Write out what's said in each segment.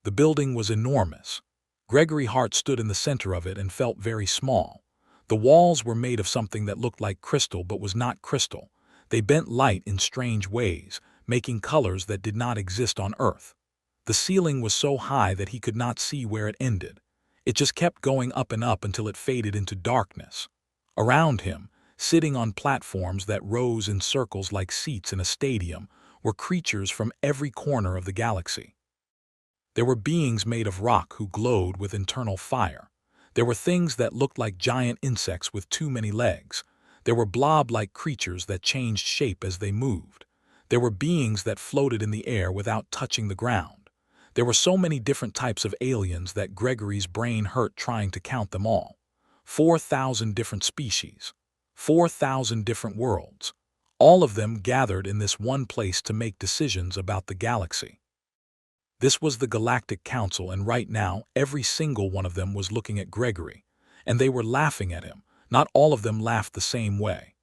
The building was enormous. Gregory Hart stood in the center of it and felt very small. The walls were made of something that looked like crystal but was not crystal. They bent light in strange ways, making colors that did not exist on Earth. The ceiling was so high that he could not see where it ended. It just kept going up and up until it faded into darkness. Around him, sitting on platforms that rose in circles like seats in a stadium, were creatures from every corner of the galaxy. There were beings made of rock who glowed with internal fire. There were things that looked like giant insects with too many legs. There were blob-like creatures that changed shape as they moved. There were beings that floated in the air without touching the ground. There were so many different types of aliens that Gregory's brain hurt trying to count them all. 4,000 different species. 4,000 different worlds. All of them gathered in this one place to make decisions about the galaxy. This was the Galactic Council, and right now, every single one of them was looking at Gregory. And they were laughing at him. Not all of them laughed the same way.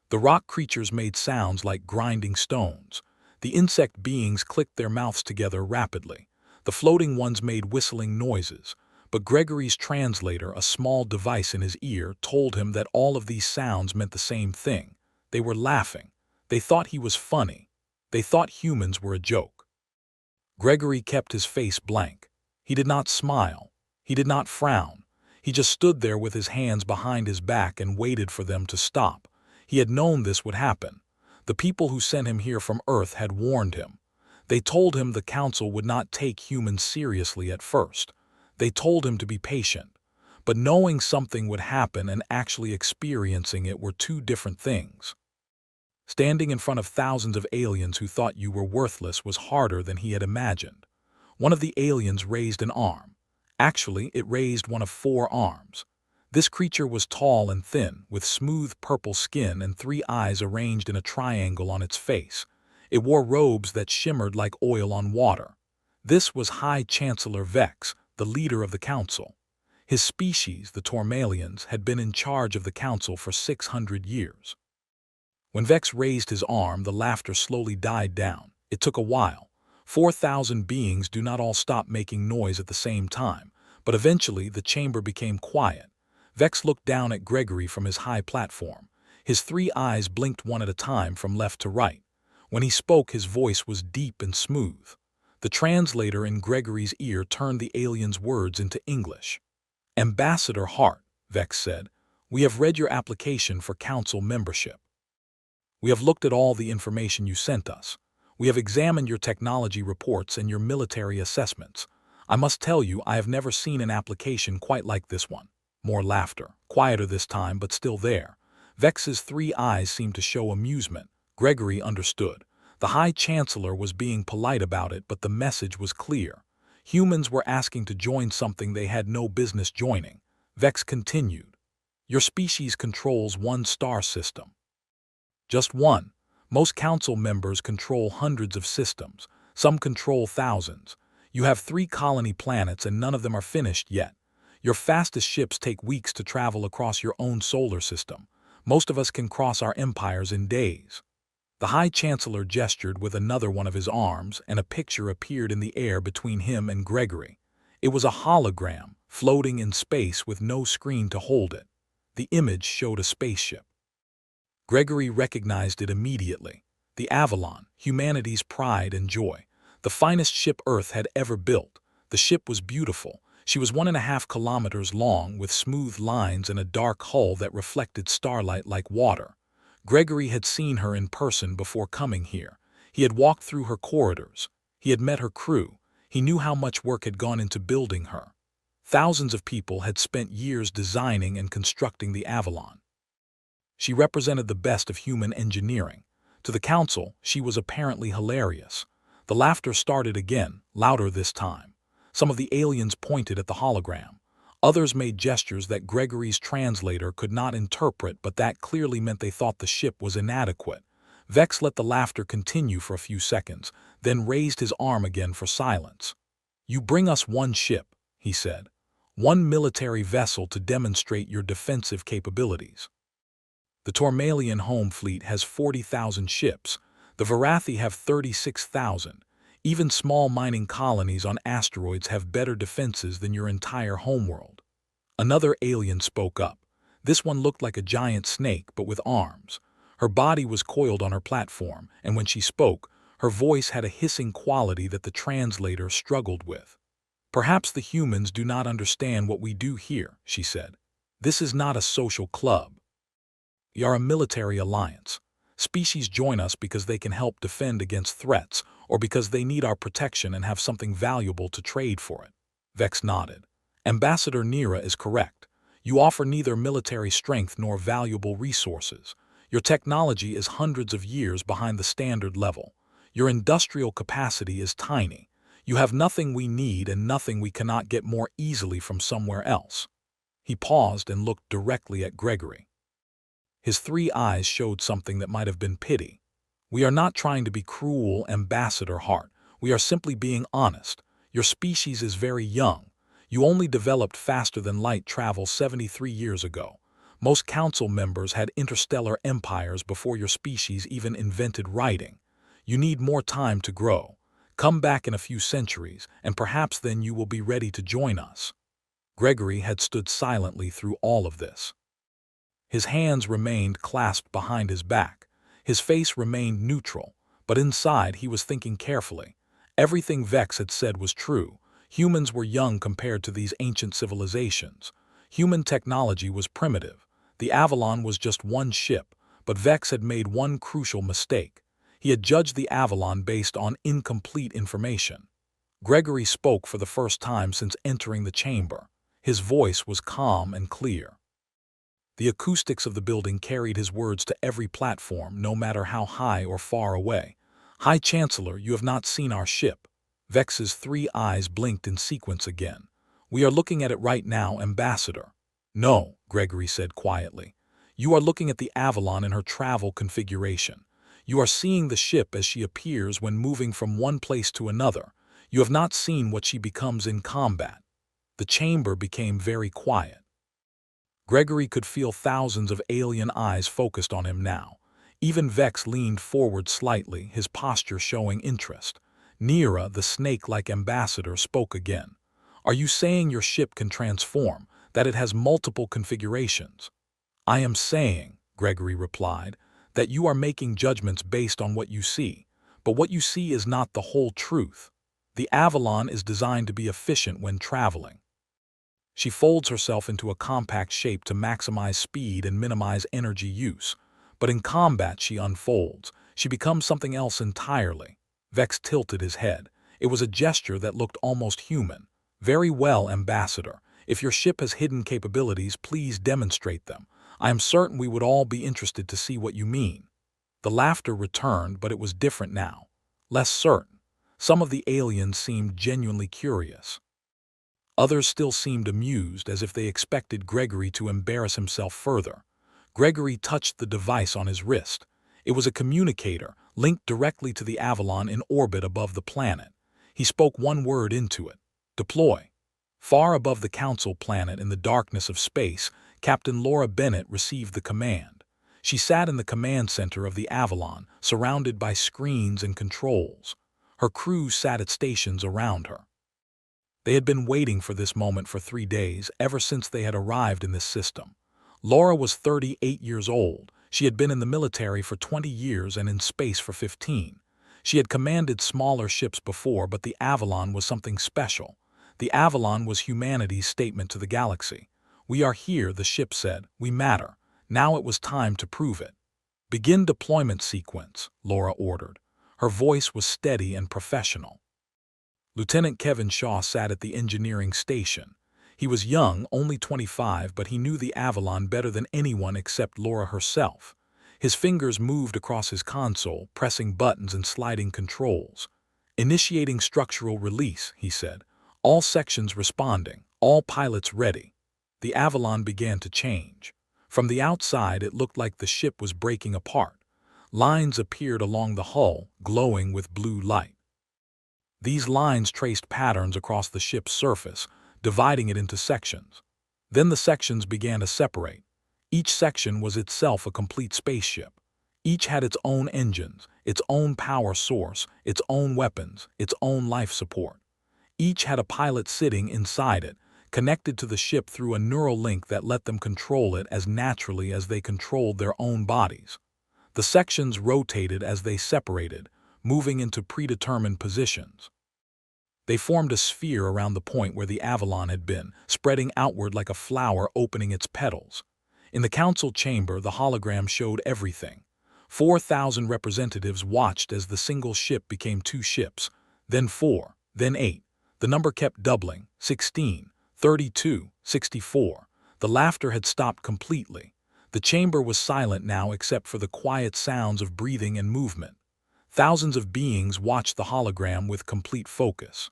The rock creatures made sounds like grinding stones. The insect beings clicked their mouths together rapidly. The floating ones made whistling noises. But Gregory's translator, a small device in his ear, told him that all of these sounds meant the same thing. They were laughing. They thought he was funny. They thought humans were a joke. Gregory kept his face blank. He did not smile. He did not frown. He just stood there with his hands behind his back and waited for them to stop. He had known this would happen. The people who sent him here from Earth had warned him. They told him the Council would not take humans seriously at first. They told him to be patient. But knowing something would happen and actually experiencing it were two different things. Standing in front of thousands of aliens who thought you were worthless was harder than he had imagined. One of the aliens raised an arm. Actually, it raised one of 4 arms. This creature was tall and thin, with smooth purple skin and 3 eyes arranged in a triangle on its face. It wore robes that shimmered like oil on water. This was High Chancellor Vex, the leader of the Council. His species, the Tormalians, had been in charge of the Council for 600 years. When Vex raised his arm, the laughter slowly died down. It took a while. 4,000 beings do not all stop making noise at the same time, but eventually the chamber became quiet. Vex looked down at Gregory from his high platform. His 3 eyes blinked one at a time from left to right. When he spoke, his voice was deep and smooth. The translator in Gregory's ear turned the alien's words into English. "Ambassador Hart," Vex said, "we have read your application for Council membership. We have looked at all the information you sent us. We have examined your technology reports and your military assessments. I must tell you, I have never seen an application quite like this one." More laughter, quieter this time, but still there. Vex's 3 eyes seemed to show amusement. Gregory understood. The High Chancellor was being polite about it, but the message was clear. Humans were asking to join something they had no business joining. Vex continued. "Your species controls 1 star system. Just 1. Most Council members control hundreds of systems. Some control thousands. You have 3 colony planets and none of them are finished yet. Your fastest ships take weeks to travel across your own solar system. Most of us can cross our empires in days." The High Chancellor gestured with another one of his arms, and a picture appeared in the air between him and Gregory. It was a hologram, floating in space with no screen to hold it. The image showed a spaceship. Gregory recognized it immediately. The Avalon, humanity's pride and joy. The finest ship Earth had ever built. The ship was beautiful. She was 1.5 kilometers long, with smooth lines and a dark hull that reflected starlight like water. Gregory had seen her in person before coming here. He had walked through her corridors. He had met her crew. He knew how much work had gone into building her. Thousands of people had spent years designing and constructing the Avalon. She represented the best of human engineering. To the Council, she was apparently hilarious. The laughter started again, louder this time. Some of the aliens pointed at the hologram. Others made gestures that Gregory's translator could not interpret, but that clearly meant they thought the ship was inadequate. Vex let the laughter continue for a few seconds, then raised his arm again for silence. "You bring us 1 ship," he said. 1 military vessel to demonstrate your defensive capabilities. The Tormalian home fleet has 40,000 ships. The Varathi have 36,000. Even small mining colonies on asteroids have better defenses than your entire homeworld. Another alien spoke up. This one looked like a giant snake, but with arms. Her body was coiled on her platform, and when she spoke, her voice had a hissing quality that the translator struggled with. "Perhaps the humans do not understand what we do here," she said. "This is not a social club. We are a military alliance. Species join us because they can help defend against threats, or because they need our protection and have something valuable to trade for it." Vex nodded. "Ambassador Nira is correct. You offer neither military strength nor valuable resources. Your technology is hundreds of years behind the standard level. Your industrial capacity is tiny. You have nothing we need and nothing we cannot get more easily from somewhere else." He paused and looked directly at Gregory. His three eyes showed something that might have been pity. "We are not trying to be cruel, Ambassador Hart. We are simply being honest. Your species is very young. You only developed faster than light travel 73 years ago. Most council members had interstellar empires before your species even invented writing. You need more time to grow. Come back in a few centuries, and perhaps then you will be ready to join us." Gregory had stood silently through all of this. His hands remained clasped behind his back. His face remained neutral, but inside he was thinking carefully. Everything Vex had said was true. Humans were young compared to these ancient civilizations. Human technology was primitive. The Avalon was just one ship, but Vex had made one crucial mistake. He had judged the Avalon based on incomplete information. Gregory spoke for the first time since entering the chamber. His voice was calm and clear. The acoustics of the building carried his words to every platform, no matter how high or far away. "High Chancellor, you have not seen our ship." Vex's three eyes blinked in sequence again. "We are looking at it right now, Ambassador." "No," Gregory said quietly. "You are looking at the Avalon in her travel configuration. You are seeing the ship as she appears when moving from one place to another. You have not seen what she becomes in combat." The chamber became very quiet. Gregory could feel thousands of alien eyes focused on him now. Even Vex leaned forward slightly, his posture showing interest. Nira, the snake-like ambassador, spoke again. "Are you saying your ship can transform, that it has multiple configurations?" "I am saying," Gregory replied, "that you are making judgments based on what you see. But what you see is not the whole truth. The Avalon is designed to be efficient when traveling. She folds herself into a compact shape to maximize speed and minimize energy use. But in combat she unfolds. She becomes something else entirely." Vex tilted his head. It was a gesture that looked almost human. "Very well, Ambassador. If your ship has hidden capabilities, please demonstrate them. I am certain we would all be interested to see what you mean." The laughter returned, but it was different now. Less certain. Some of the aliens seemed genuinely curious. Others still seemed amused, as if they expected Gregory to embarrass himself further. Gregory touched the device on his wrist. It was a communicator, linked directly to the Avalon in orbit above the planet. He spoke one word into it: "Deploy." Far above the Council planet in the darkness of space, Captain Laura Bennett received the command. She sat in the command center of the Avalon, surrounded by screens and controls. Her crew sat at stations around her. They had been waiting for this moment for 3 days, ever since they had arrived in this system. Laura was 38 years old. She had been in the military for 20 years and in space for 15. She had commanded smaller ships before, but the Avalon was something special. The Avalon was humanity's statement to the galaxy. "We are here," the ship said. "We matter." Now it was time to prove it. "Begin deployment sequence," Laura ordered. Her voice was steady and professional. Lieutenant Kevin Shaw sat at the engineering station. He was young, only 25, but he knew the Avalon better than anyone except Laura herself. His fingers moved across his console, pressing buttons and sliding controls. "Initiating structural release," he said. "All sections responding, all pilots ready." The Avalon began to change. From the outside, it looked like the ship was breaking apart. Lines appeared along the hull, glowing with blue light. These lines traced patterns across the ship's surface, dividing it into sections. Then the sections began to separate. Each section was itself a complete spaceship. Each had its own engines, its own power source, its own weapons, its own life support. Each had a pilot sitting inside it, connected to the ship through a neural link that let them control it as naturally as they controlled their own bodies. The sections rotated as they separated, moving into predetermined positions. They formed a sphere around the point where the Avalon had been, spreading outward like a flower opening its petals. In the council chamber, the hologram showed everything. 4,000 representatives watched as the single ship became 2 ships, then 4, then 8. The number kept doubling, 16, 32, 64. The laughter had stopped completely. The chamber was silent now except for the quiet sounds of breathing and movement. Thousands of beings watched the hologram with complete focus.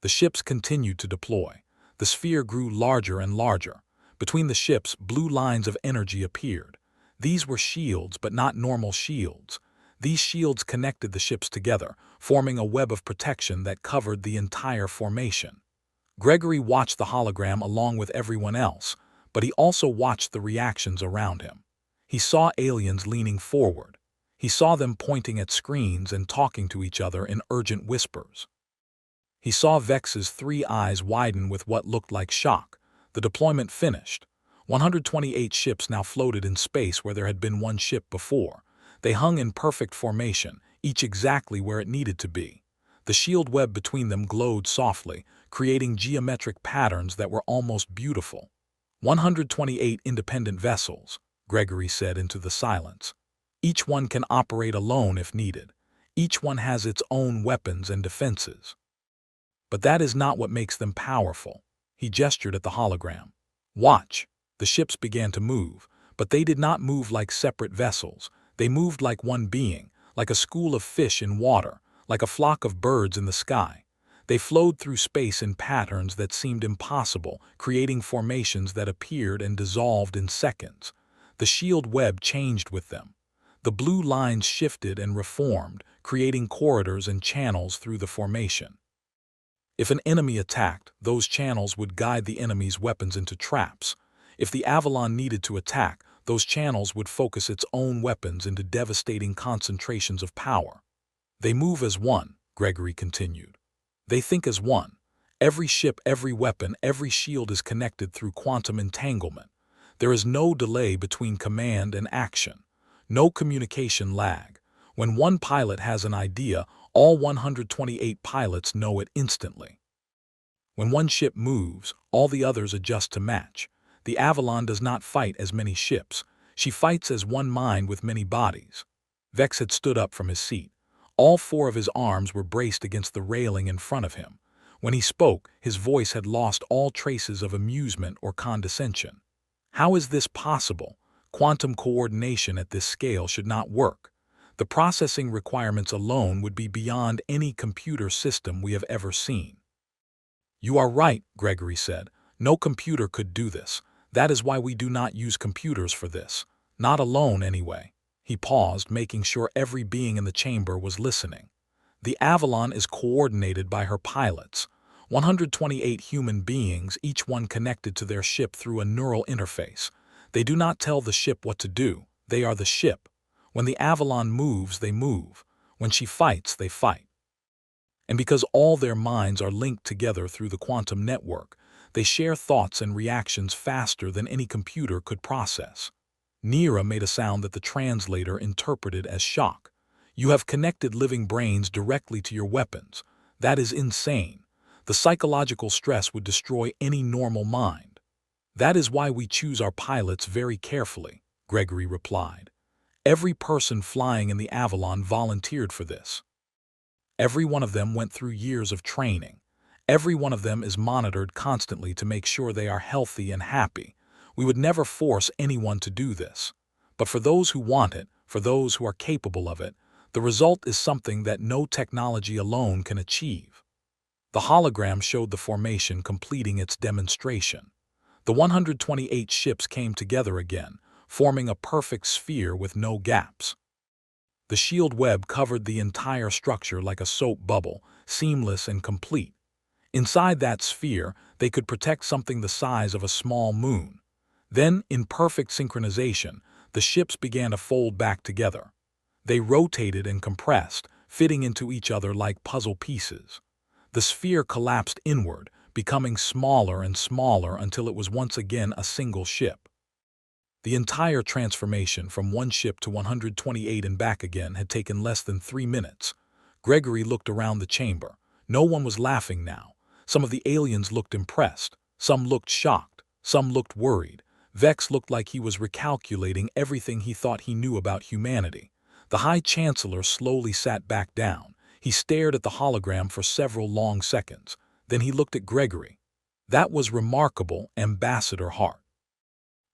The ships continued to deploy. The sphere grew larger and larger. Between the ships, blue lines of energy appeared. These were shields, but not normal shields. These shields connected the ships together, forming a web of protection that covered the entire formation. Gregory watched the hologram along with everyone else, but he also watched the reactions around him. He saw aliens leaning forward. He saw them pointing at screens and talking to each other in urgent whispers. He saw Vex's 3 eyes widen with what looked like shock. The deployment finished. 128 ships now floated in space where there had been 1 ship before. They hung in perfect formation, each exactly where it needed to be. The shield web between them glowed softly, creating geometric patterns that were almost beautiful. 128 independent vessels, Gregory said into the silence. Each one can operate alone if needed. Each one has its own weapons and defenses. But that is not what makes them powerful. He gestured at the hologram. Watch. The ships began to move, but they did not move like separate vessels. They moved like one being, like a school of fish in water, like a flock of birds in the sky. They flowed through space in patterns that seemed impossible, creating formations that appeared and dissolved in seconds. The shield web changed with them. The blue lines shifted and reformed, creating corridors and channels through the formation. If an enemy attacked, those channels would guide the enemy's weapons into traps. If the Avalon needed to attack, those channels would focus its own weapons into devastating concentrations of power. They move as one, Gregory continued. They think as one. Every ship, every weapon, every shield is connected through quantum entanglement. There is no delay between command and action. No communication lag. When one pilot has an idea, all 128 pilots know it instantly. When one ship moves, all the others adjust to match. The Avalon does not fight as many ships. She fights as one mind with many bodies. Vex had stood up from his seat. All 4 of his arms were braced against the railing in front of him. When he spoke, his voice had lost all traces of amusement or condescension. How is this possible? Quantum coordination at this scale should not work. The processing requirements alone would be beyond any computer system we have ever seen. You are right, Gregory said. No computer could do this. That is why we do not use computers for this. Not alone, anyway. He paused, making sure every being in the chamber was listening. The Avalon is coordinated by her pilots. 128 human beings, each one connected to their ship through a neural interface. They do not tell the ship what to do. They are the ship. When the Avalon moves, they move. When she fights, they fight. And because all their minds are linked together through the quantum network, they share thoughts and reactions faster than any computer could process. Nira made a sound that the translator interpreted as shock. You have connected living brains directly to your weapons. That is insane. The psychological stress would destroy any normal mind. That is why we choose our pilots very carefully, Gregory replied. Every person flying in the Avalon volunteered for this. Every one of them went through years of training. Every one of them is monitored constantly to make sure they are healthy and happy. We would never force anyone to do this. But for those who want it, for those who are capable of it, the result is something that no technology alone can achieve. The hologram showed the formation completing its demonstration. The 128 ships came together again, forming a perfect sphere with no gaps. The shield web covered the entire structure like a soap bubble, seamless and complete. Inside that sphere, they could protect something the size of a small moon. Then, in perfect synchronization, The ships began to fold back together. They rotated and compressed, fitting into each other like puzzle pieces. The sphere collapsed inward, becoming smaller and smaller until it was once again a single ship. The entire transformation from one ship to 128 and back again had taken less than 3 minutes. Gregory looked around the chamber. No one was laughing now. Some of the aliens looked impressed. Some looked shocked. Some looked worried. Vex looked like he was recalculating everything he thought he knew about humanity. The High Chancellor slowly sat back down. He stared at the hologram for several long seconds. Then he looked at Gregory. That was remarkable, Ambassador Hart.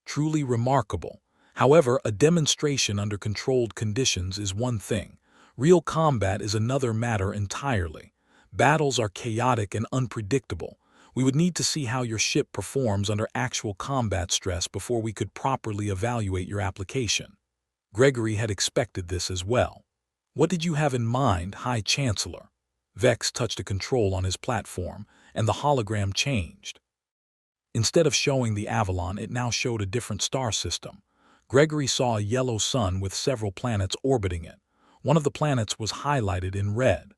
Truly remarkable. However, a demonstration under controlled conditions is one thing. Real combat is another matter entirely. Battles are chaotic and unpredictable. We would need to see how your ship performs under actual combat stress before we could properly evaluate your application. Gregory had expected this as well. What did you have in mind, High Chancellor? Vex touched a control on his platform, and the hologram changed. Instead of showing the Avalon, it now showed a different star system. Gregory saw a yellow sun with several planets orbiting it. One of the planets was highlighted in red.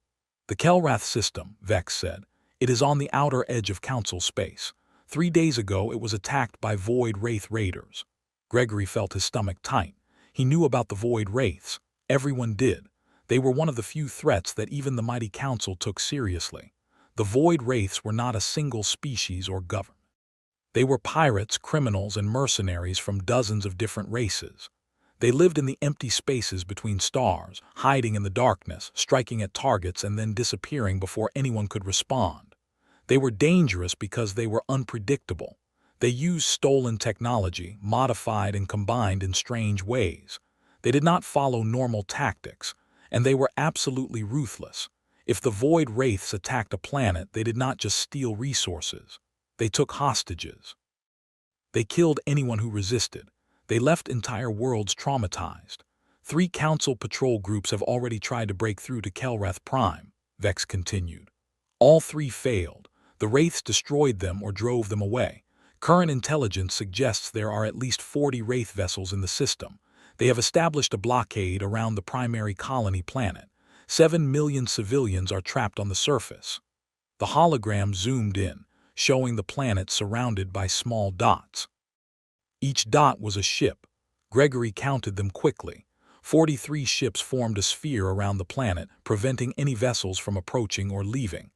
The Kelrath system, Vex said. It is on the outer edge of Council space. 3 days ago, it was attacked by Void Wraith raiders. Gregory felt his stomach tight. He knew about the Void Wraiths. Everyone did. They were one of the few threats that even the mighty Council took seriously. The Void Wraiths were not a single species or government. They were pirates, criminals, and mercenaries from dozens of different races. They lived in the empty spaces between stars, hiding in the darkness, striking at targets, and then disappearing before anyone could respond. They were dangerous because they were unpredictable. They used stolen technology, modified and combined in strange ways. They did not follow normal tactics, and they were absolutely ruthless. If the Void Wraiths attacked a planet, they did not just steal resources. They took hostages. They killed anyone who resisted. They left entire worlds traumatized. 3 Council patrol groups have already tried to break through to Kelrath Prime, Vex continued. All 3 failed. The Wraiths destroyed them or drove them away. Current intelligence suggests there are at least 40 Wraith vessels in the system. They have established a blockade around the primary colony planet. 7 million civilians are trapped on the surface. The hologram zoomed in, showing the planet surrounded by small dots. Each dot was a ship. Gregory counted them quickly. 43 ships formed a sphere around the planet, preventing any vessels from approaching or leaving.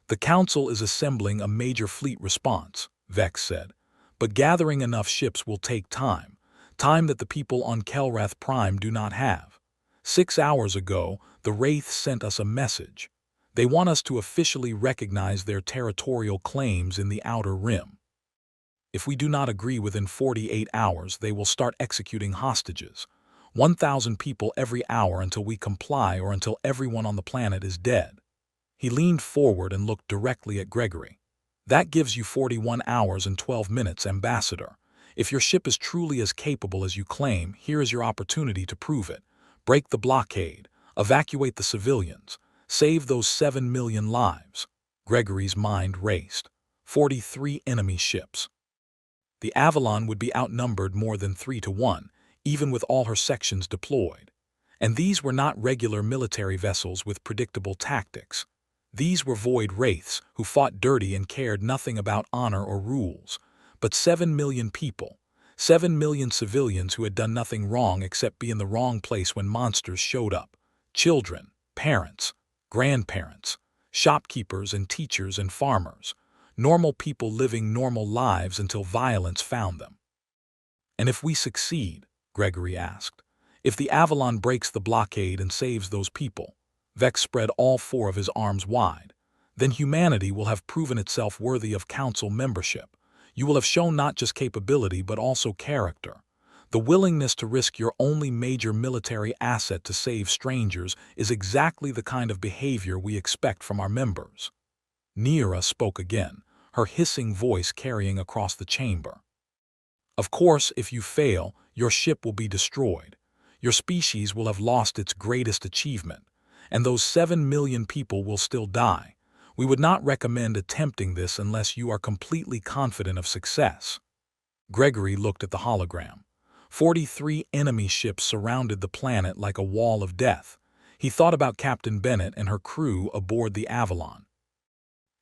The Council is assembling a major fleet response, Vex said. But gathering enough ships will take time. Time that the people on Kelrath Prime do not have. 6 hours ago, the Wraiths sent us a message. They want us to officially recognize their territorial claims in the Outer Rim. If we do not agree within 48 hours, they will start executing hostages. 1,000 people every hour until we comply or until everyone on the planet is dead. He leaned forward and looked directly at Gregory. That gives you 41 hours and 12 minutes, Ambassador. If your ship is truly as capable as you claim, here is your opportunity to prove it. Break the blockade. Evacuate the civilians. Save those 7 million lives. Gregory's mind raced. 43 enemy ships. The Avalon would be outnumbered more than 3 to 1, even with all her sections deployed. And these were not regular military vessels with predictable tactics. These were Void Wraiths who fought dirty and cared nothing about honor or rules. But 7 million people, 7 million civilians who had done nothing wrong except be in the wrong place when monsters showed up. Children, parents, grandparents, shopkeepers and teachers and farmers. Normal people living normal lives until violence found them. And if we succeed, Gregory asked, if the Avalon breaks the blockade and saves those people, Vex spread all 4 of his arms wide, then humanity will have proven itself worthy of Council membership. You will have shown not just capability but also character. The willingness to risk your only major military asset to save strangers is exactly the kind of behavior we expect from our members. Neera spoke again, her hissing voice carrying across the chamber. Of course, if you fail, your ship will be destroyed. Your species will have lost its greatest achievement, and those 7 million people will still die. We would not recommend attempting this unless you are completely confident of success. Gregory looked at the hologram. 43 enemy ships surrounded the planet like a wall of death. He thought about Captain Bennett and her crew aboard the Avalon.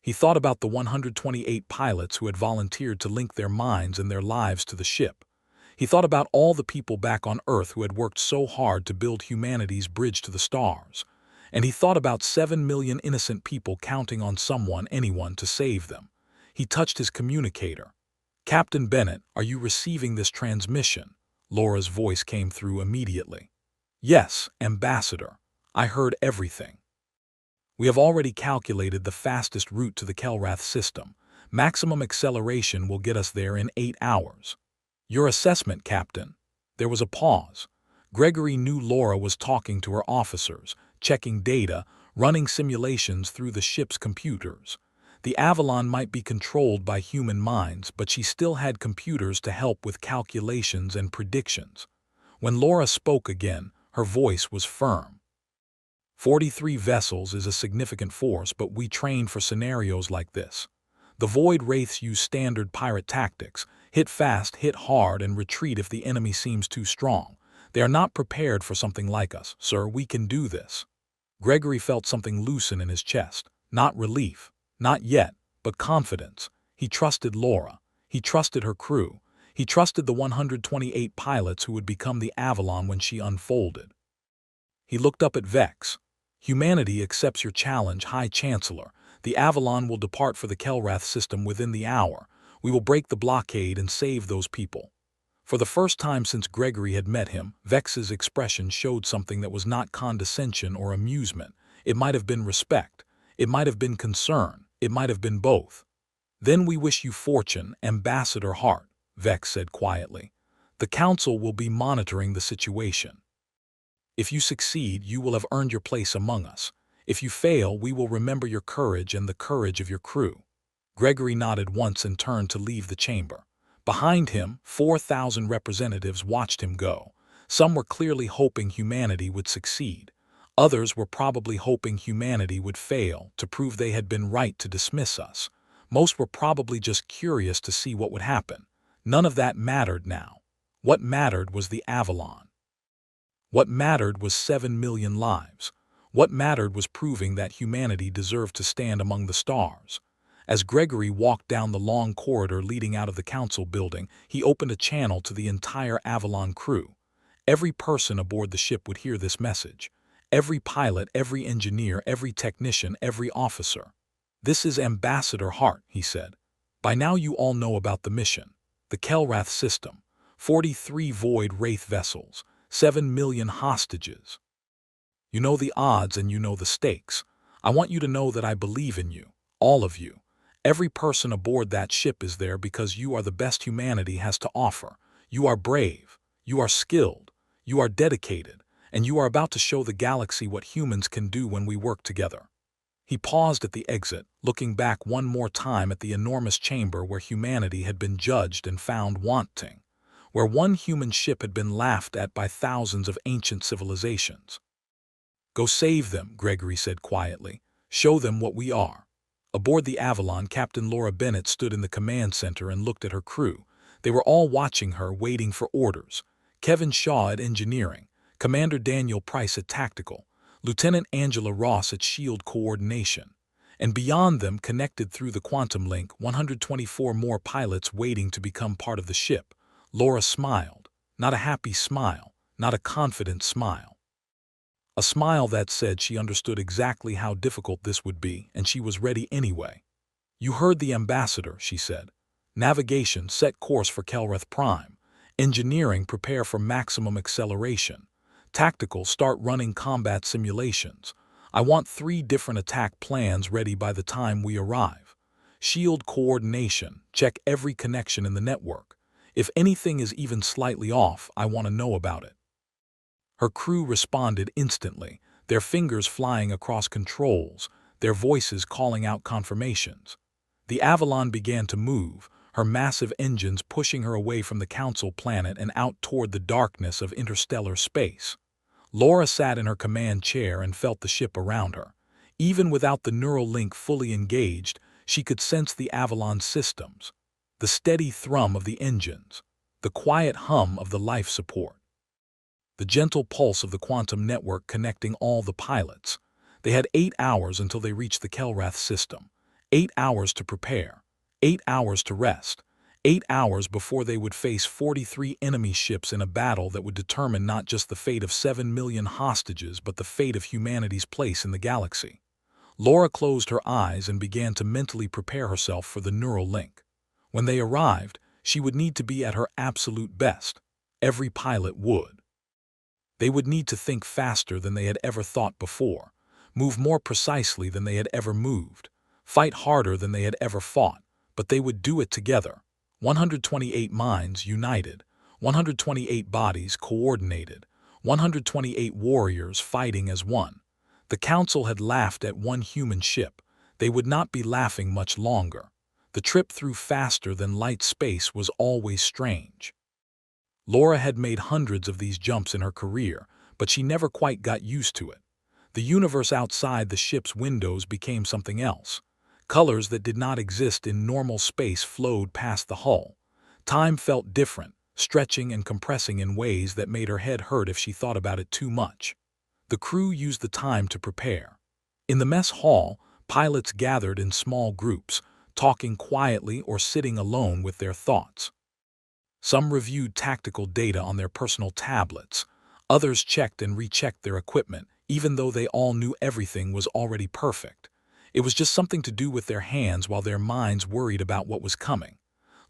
He thought about the 128 pilots who had volunteered to link their minds and their lives to the ship. He thought about all the people back on Earth who had worked so hard to build humanity's bridge to the stars. And he thought about 7 million innocent people counting on someone, anyone, to save them. He touched his communicator. "Captain Bennett, are you receiving this transmission?" Laura's voice came through immediately. "Yes, Ambassador. I heard everything. We have already calculated the fastest route to the Kelrath system. Maximum acceleration will get us there in 8 hours. Your assessment, Captain." There was a pause. Gregory knew Laura was talking to her officers, checking data, running simulations through the ship's computers. The Avalon might be controlled by human minds, but she still had computers to help with calculations and predictions. When Laura spoke again, her voice was firm. 43 vessels is a significant force, but we trained for scenarios like this. The Void Wraiths use standard pirate tactics: hit fast, hit hard, and retreat if the enemy seems too strong. They are not prepared for something like us. Sir, we can do this. Gregory felt something loosen in his chest. Not relief, not yet, but confidence. He trusted Laura. He trusted her crew. He trusted the 128 pilots who would become the Avalon when she unfolded. He looked up at Vex. "Humanity accepts your challenge, High Chancellor. The Avalon will depart for the Kelrath system within the hour. We will break the blockade and save those people." For the first time since Gregory had met him, Vex's expression showed something that was not condescension or amusement. It might have been respect. It might have been concern. It might have been both. "Then we wish you fortune, Ambassador Hart," Vex said quietly. "The Council will be monitoring the situation. If you succeed, you will have earned your place among us. If you fail, we will remember your courage and the courage of your crew." Gregory nodded once and turned to leave the chamber. Behind him, 4,000 representatives watched him go. Some were clearly hoping humanity would succeed. Others were probably hoping humanity would fail, to prove they had been right to dismiss us. Most were probably just curious to see what would happen. None of that mattered now. What mattered was the Avalon. What mattered was 7 million lives. What mattered was proving that humanity deserved to stand among the stars. As Gregory walked down the long corridor leading out of the council building, he opened a channel to the entire Avalon crew. Every person aboard the ship would hear this message. Every pilot, every engineer, every technician, every officer. "This is Ambassador Hart," he said. "By now you all know about the mission. The Kelrath system. 43 Void Wraith vessels. 7 million hostages. You know the odds and you know the stakes. I want you to know that I believe in you, all of you. Every person aboard that ship is there because you are the best humanity has to offer. You are brave, you are skilled, you are dedicated, and you are about to show the galaxy what humans can do when we work together." He paused at the exit, looking back one more time at the enormous chamber where humanity had been judged and found wanting, where one human ship had been laughed at by thousands of ancient civilizations. "Go save them," Gregory said quietly. "Show them what we are." Aboard the Avalon, Captain Laura Bennett stood in the command center and looked at her crew. They were all watching her, waiting for orders. Kevin Shaw at engineering, Commander Daniel Price at tactical, Lieutenant Angela Ross at shield coordination. And beyond them, connected through the quantum link, 124 more pilots waiting to become part of the ship. Laura smiled. Not a happy smile, not a confident smile. A smile that said she understood exactly how difficult this would be, and she was ready anyway. "You heard the Ambassador," she said. "Navigation, set course for Kelrath Prime. Engineering, prepare for maximum acceleration. Tactical, start running combat simulations. I want 3 different attack plans ready by the time we arrive. Shield coordination, check every connection in the network. If anything is even slightly off, I want to know about it." Her crew responded instantly, their fingers flying across controls, their voices calling out confirmations. The Avalon began to move, her massive engines pushing her away from the Council planet and out toward the darkness of interstellar space. Laura sat in her command chair and felt the ship around her. Even without the neural link fully engaged, she could sense the Avalon's systems. The steady thrum of the engines, The quiet hum of the life support. The gentle pulse of the quantum network connecting all the pilots. They had 8 hours until they reached the Kelrath system. 8 hours to prepare. 8 hours to rest. 8 hours before they would face 43 enemy ships in a battle that would determine not just the fate of 7 million hostages but the fate of humanity's place in the galaxy. Laura closed her eyes and began to mentally prepare herself for the neural link. When they arrived, she would need to be at her absolute best. Every pilot would. They would need to think faster than they had ever thought before, move more precisely than they had ever moved, fight harder than they had ever fought, but they would do it together. 128 minds united, 128 bodies coordinated, 128 warriors fighting as one. The Council had laughed at one human ship. They would not be laughing much longer. The trip through faster than light space was always strange. Laura had made hundreds of these jumps in her career, but she never quite got used to it. The universe outside the ship's windows became something else. Colors that did not exist in normal space flowed past the hull. Time felt different, stretching and compressing in ways that made her head hurt if she thought about it too much. The crew used the time to prepare. In the mess hall, pilots gathered in small groups, talking quietly or sitting alone with their thoughts. Some reviewed tactical data on their personal tablets. Others checked and rechecked their equipment, even though they all knew everything was already perfect. It was just something to do with their hands while their minds worried about what was coming.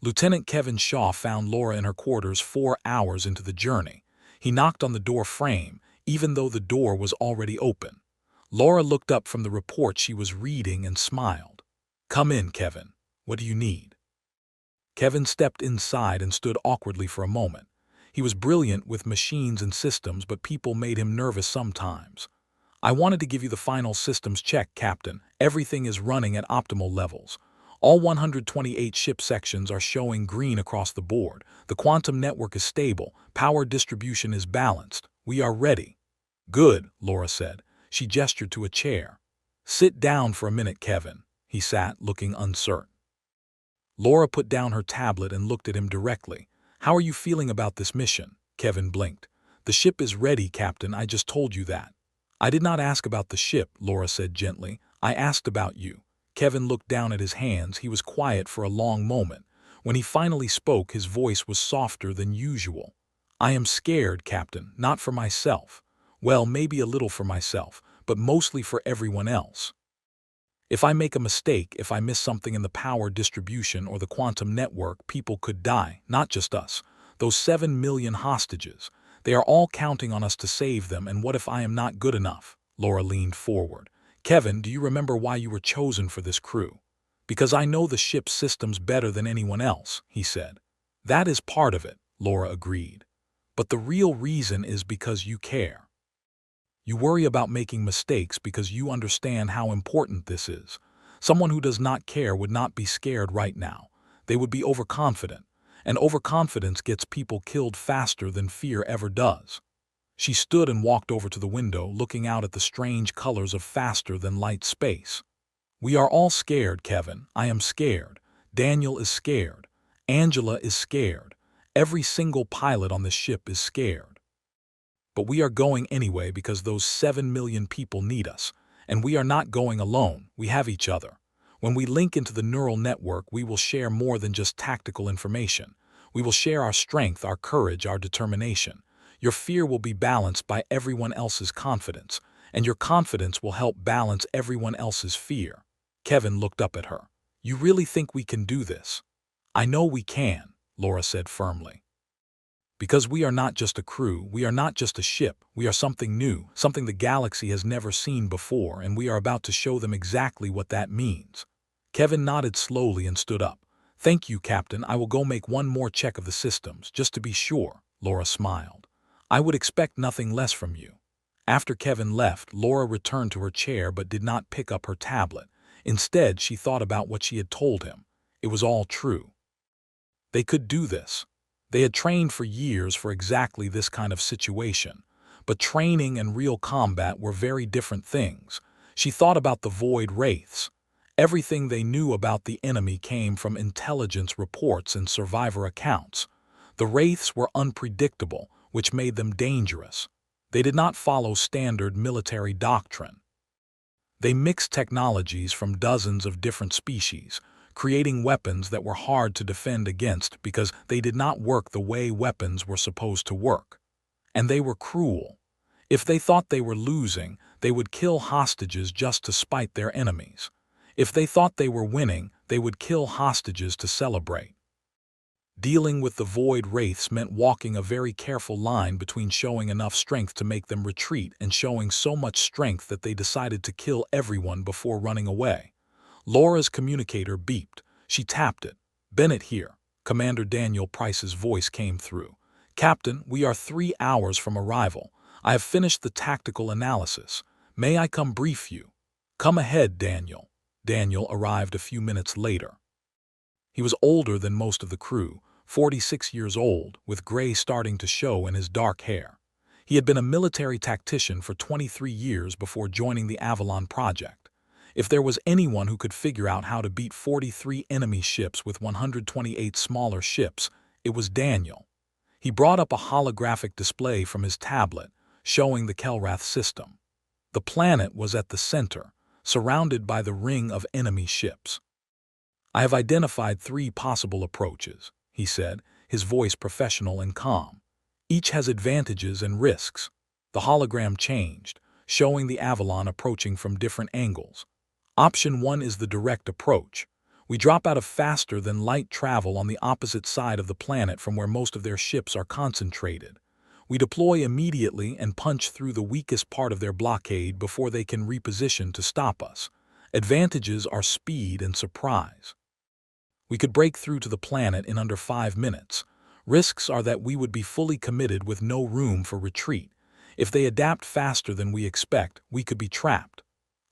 Lieutenant Kevin Shaw found Laura in her quarters 4 hours into the journey. He knocked on the door frame, even though the door was already open. Laura looked up from the report she was reading and smiled. "Come in, Kevin. What do you need?" Kevin stepped inside and stood awkwardly for a moment. He was brilliant with machines and systems, but people made him nervous sometimes. "I wanted to give you the final systems check, Captain. Everything is running at optimal levels. All 128 ship sections are showing green across the board. The quantum network is stable. Power distribution is balanced. We are ready." "Good," Laura said. She gestured to a chair. "Sit down for a minute, Kevin." He sat, looking uncertain. Laura put down her tablet and looked at him directly. "How are you feeling about this mission?" Kevin blinked. "The ship is ready, Captain. I just told you that." "I did not ask about the ship," Laura said gently. "I asked about you." Kevin looked down at his hands. He was quiet for a long moment. When he finally spoke, his voice was softer than usual. "I am scared, Captain, not for myself. Well, maybe a little for myself, but mostly for everyone else. If I make a mistake, if I miss something in the power distribution or the quantum network, people could die, not just us. Those 7 million hostages. They are all counting on us to save them, and what if I am not good enough?" Laura leaned forward. "Kevin, do you remember why you were chosen for this crew?" "Because I know the ship's systems better than anyone else," he said. "That is part of it," Laura agreed. "But the real reason is because you care. You worry about making mistakes because you understand how important this is. Someone who does not care would not be scared right now. They would be overconfident, and overconfidence gets people killed faster than fear ever does." She stood and walked over to the window, looking out at the strange colors of faster-than-light space. "We are all scared, Kevin. I am scared. Daniel is scared. Angela is scared. Every single pilot on this ship is scared. But we are going anyway because those 7 million people need us. And we are not going alone. We have each other. When we link into the neural network, we will share more than just tactical information. We will share our strength, our courage, our determination. Your fear will be balanced by everyone else's confidence, and your confidence will help balance everyone else's fear." Kevin looked up at her. "You really think we can do this?" "I know we can," Laura said firmly. "Because we are not just a crew, we are not just a ship, we are something new, something the galaxy has never seen before, and we are about to show them exactly what that means." Kevin nodded slowly and stood up. "Thank you, Captain. I will go make one more check of the systems, just to be sure." Laura smiled. "I would expect nothing less from you." After Kevin left, Laura returned to her chair but did not pick up her tablet. Instead, she thought about what she had told him. It was all true. They could do this. They had trained for years for exactly this kind of situation. But training and real combat were very different things. She thought about the Void Wraiths. Everything they knew about the enemy came from intelligence reports and survivor accounts. The wraiths were unpredictable, which made them dangerous. They did not follow standard military doctrine. They mixed technologies from dozens of different species, creating weapons that were hard to defend against because they did not work the way weapons were supposed to work. And they were cruel. If they thought they were losing, they would kill hostages just to spite their enemies. If they thought they were winning, they would kill hostages to celebrate. Dealing with the void wraiths meant walking a very careful line between showing enough strength to make them retreat and showing so much strength that they decided to kill everyone before running away. Laura's communicator beeped. She tapped it. "Bennett here." Commander Daniel Price's voice came through. "Captain, we are 3 hours from arrival. I have finished the tactical analysis. May I come brief you?" "Come ahead, Daniel." Daniel arrived a few minutes later. He was older than most of the crew, 46 years old, with gray starting to show in his dark hair. He had been a military tactician for 23 years before joining the Avalon Project. If there was anyone who could figure out how to beat 43 enemy ships with 128 smaller ships, it was Daniel. He brought up a holographic display from his tablet, showing the Kelrath system. The planet was at the center, surrounded by the ring of enemy ships. "I have identified 3 possible approaches," he said, his voice professional and calm. "Each has advantages and risks." The hologram changed, showing the Avalon approaching from different angles. Option 1 is the direct approach. We drop out of faster-than-light travel on the opposite side of the planet from where most of their ships are concentrated. We deploy immediately and punch through the weakest part of their blockade before they can reposition to stop us. Advantages are speed and surprise. We could break through to the planet in under 5 minutes. Risks are that we would be fully committed with no room for retreat. If they adapt faster than we expect, we could be trapped.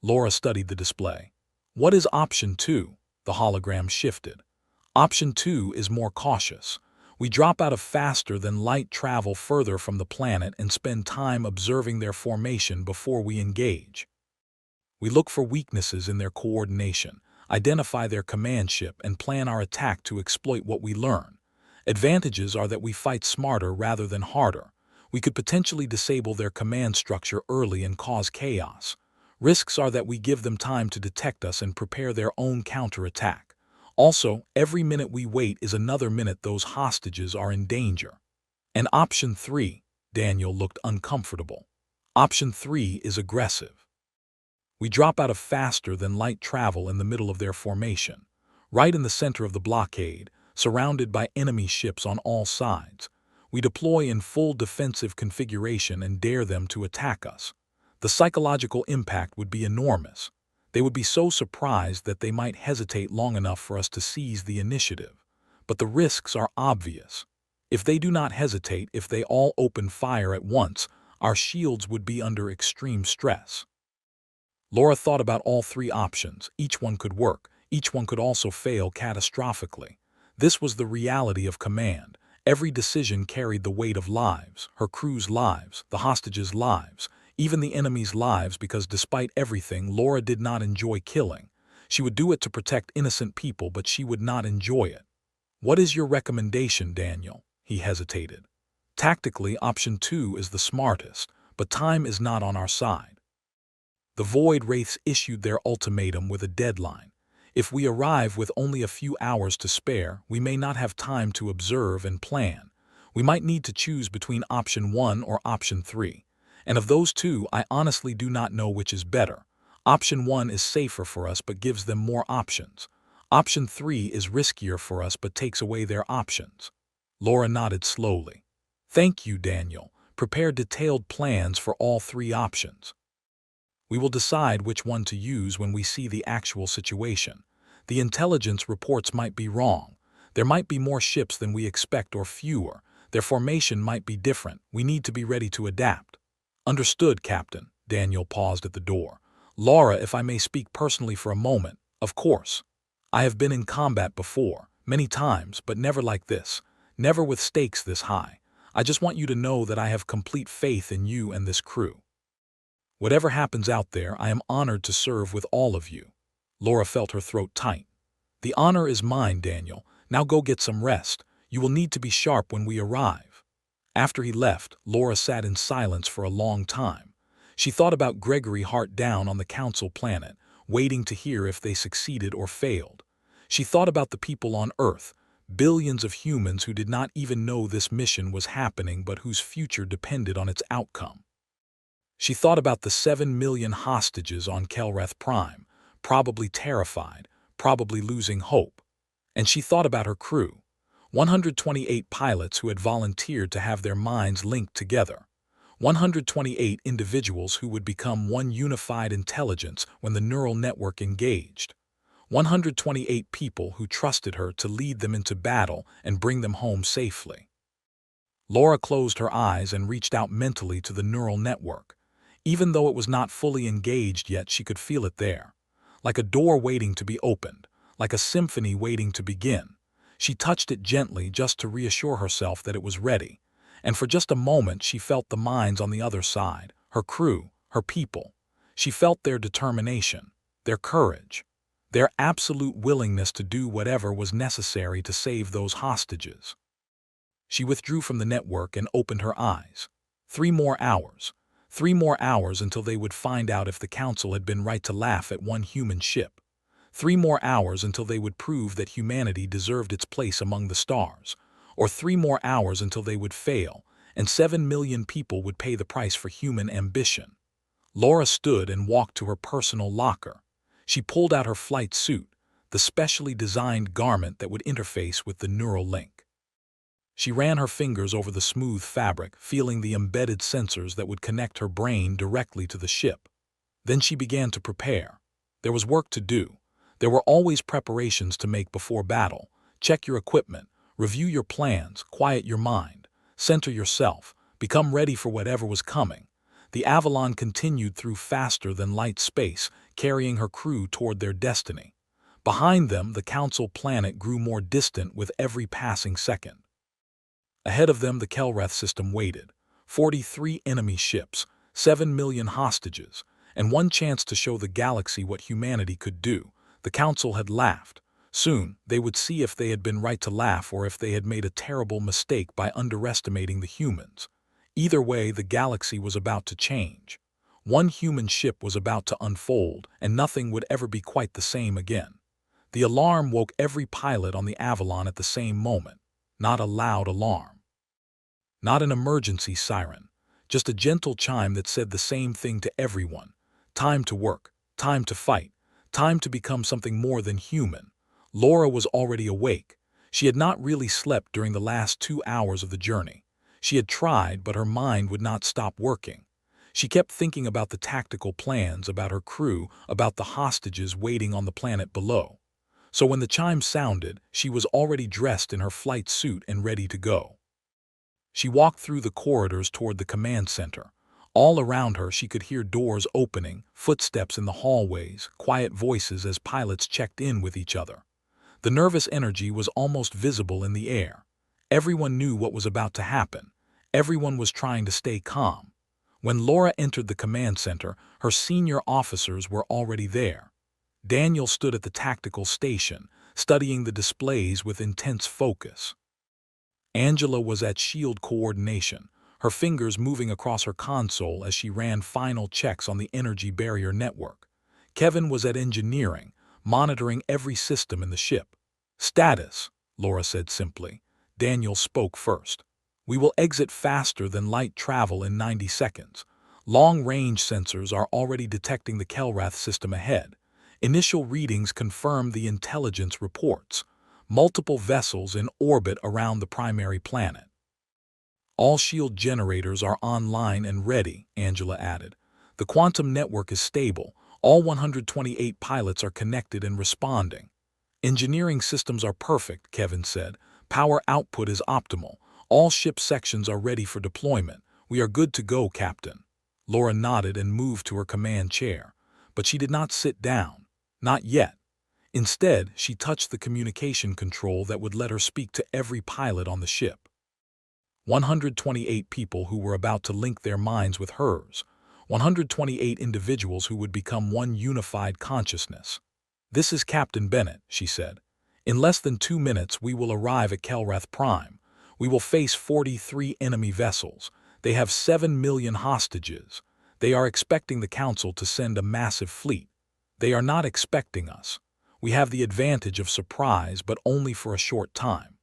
Laura studied the display. "What is option 2? The hologram shifted. "Option 2 is more cautious. We drop out of faster-than-light travel further from the planet and spend time observing their formation before we engage. We look for weaknesses in their coordination, identify their command ship, and plan our attack to exploit what we learn. Advantages are that we fight smarter rather than harder. We could potentially disable their command structure early and cause chaos. Risks are that we give them time to detect us and prepare their own counterattack. Also, every minute we wait is another minute those hostages are in danger." "And option 3, Daniel looked uncomfortable. "Option 3 is aggressive. We drop out of faster-than-light travel in the middle of their formation, right in the center of the blockade, surrounded by enemy ships on all sides. We deploy in full defensive configuration and dare them to attack us. The psychological impact would be enormous. They would be so surprised that they might hesitate long enough for us to seize the initiative. But the risks are obvious. If they do not hesitate, if they all open fire at once, our shields would be under extreme stress." Laura thought about all 3 options. Each one could work. Each one could also fail catastrophically. This was the reality of command. Every decision carried the weight of lives, her crew's lives, the hostages' lives, even the enemy's lives, because despite everything, Laura did not enjoy killing. She would do it to protect innocent people, but she would not enjoy it. "What is your recommendation, Daniel?" He hesitated. "Tactically, option 2 is the smartest, but time is not on our side. The Void Wraiths issued their ultimatum with a deadline. If we arrive with only a few hours to spare, we may not have time to observe and plan. We might need to choose between option 1 or option 3. And of those 2, I honestly do not know which is better. Option 1 is safer for us but gives them more options. Option 3 is riskier for us but takes away their options." Laura nodded slowly. "Thank you, Daniel. Prepare detailed plans for all 3 options. We will decide which one to use when we see the actual situation. The intelligence reports might be wrong. There might be more ships than we expect or fewer. Their formation might be different. We need to be ready to adapt." "Understood, Captain." Daniel paused at the door. "Laura, if I may speak personally for a moment, of course. I have been in combat before, many times, but never like this. Never with stakes this high. I just want you to know that I have complete faith in you and this crew. Whatever happens out there, I am honored to serve with all of you." Laura felt her throat tight. "The honor is mine, Daniel. Now go get some rest. You will need to be sharp when we arrive." After he left, Laura sat in silence for a long time. She thought about Gregory Hart down on the council planet, waiting to hear if they succeeded or failed. She thought about the people on Earth, billions of humans who did not even know this mission was happening but whose future depended on its outcome. She thought about the 7 million hostages on Kelrath Prime, probably terrified, probably losing hope. And she thought about her crew, 128 pilots who had volunteered to have their minds linked together, 128 individuals who would become one unified intelligence when the neural network engaged, 128 people who trusted her to lead them into battle and bring them home safely. Laura closed her eyes and reached out mentally to the neural network. Even though it was not fully engaged yet, she could feel it there, like a door waiting to be opened, like a symphony waiting to begin. She touched it gently just to reassure herself that it was ready, and for just a moment she felt the minds on the other side, her crew, her people. She felt their determination, their courage, their absolute willingness to do whatever was necessary to save those hostages. She withdrew from the network and opened her eyes. 3 more hours. 3 more hours until they would find out if the council had been right to laugh at one human ship. 3 more hours until they would prove that humanity deserved its place among the stars. Or 3 more hours until they would fail, and 7 million people would pay the price for human ambition. Laura stood and walked to her personal locker. She pulled out her flight suit, the specially designed garment that would interface with the neural link. She ran her fingers over the smooth fabric, feeling the embedded sensors that would connect her brain directly to the ship. Then she began to prepare. There was work to do. There were always preparations to make before battle. Check your equipment, review your plans, quiet your mind, center yourself, become ready for whatever was coming. The Avalon continued through faster-than-light space, carrying her crew toward their destiny. Behind them, the Council planet grew more distant with every passing second. Ahead of them, the Kelrath system waited. 43 enemy ships, 7 million hostages, and one chance to show the galaxy what humanity could do. The Council had laughed. Soon, they would see if they had been right to laugh or if they had made a terrible mistake by underestimating the humans. Either way, the galaxy was about to change. One human ship was about to unfold, and nothing would ever be quite the same again. The alarm woke every pilot on the Avalon at the same moment. Not a loud alarm. Not an emergency siren. Just a gentle chime that said the same thing to everyone. Time to work. Time to fight. Time to become something more than human. Laura was already awake. She had not really slept during the last 2 hours of the journey. She had tried, but her mind would not stop working. She kept thinking about the tactical plans, about her crew, about the hostages waiting on the planet below. So when the chime sounded, she was already dressed in her flight suit and ready to go. She walked through the corridors toward the command center. All around her, she could hear doors opening, footsteps in the hallways, quiet voices as pilots checked in with each other. The nervous energy was almost visible in the air. Everyone knew what was about to happen. Everyone was trying to stay calm. When Laura entered the command center, her senior officers were already there. Daniel stood at the tactical station, studying the displays with intense focus. Angela was at shield coordination, her fingers moving across her console as she ran final checks on the energy barrier network. Kevin was at engineering, monitoring every system in the ship. "Status," Laura said simply. Daniel spoke first. "We will exit faster than light travel in 90 seconds. Long-range sensors are already detecting the Kelrath system ahead. Initial readings confirm the intelligence reports. Multiple vessels in orbit around the primary planet." "All shield generators are online and ready," Angela added. "The quantum network is stable. All 128 pilots are connected and responding." "Engineering systems are perfect," Kevin said. "Power output is optimal. All ship sections are ready for deployment. We are good to go, Captain." Laura nodded and moved to her command chair. But she did not sit down. Not yet. Instead, she touched the communication control that would let her speak to every pilot on the ship. 128 people who were about to link their minds with hers. 128 individuals who would become one unified consciousness. "This is Captain Bennett," she said. In less than 2 minutes, we will arrive at Kelrath Prime. We will face 43 enemy vessels. They have 7 million hostages. They are expecting the Council to send a massive fleet. They are not expecting us. We have the advantage of surprise, but only for a short time.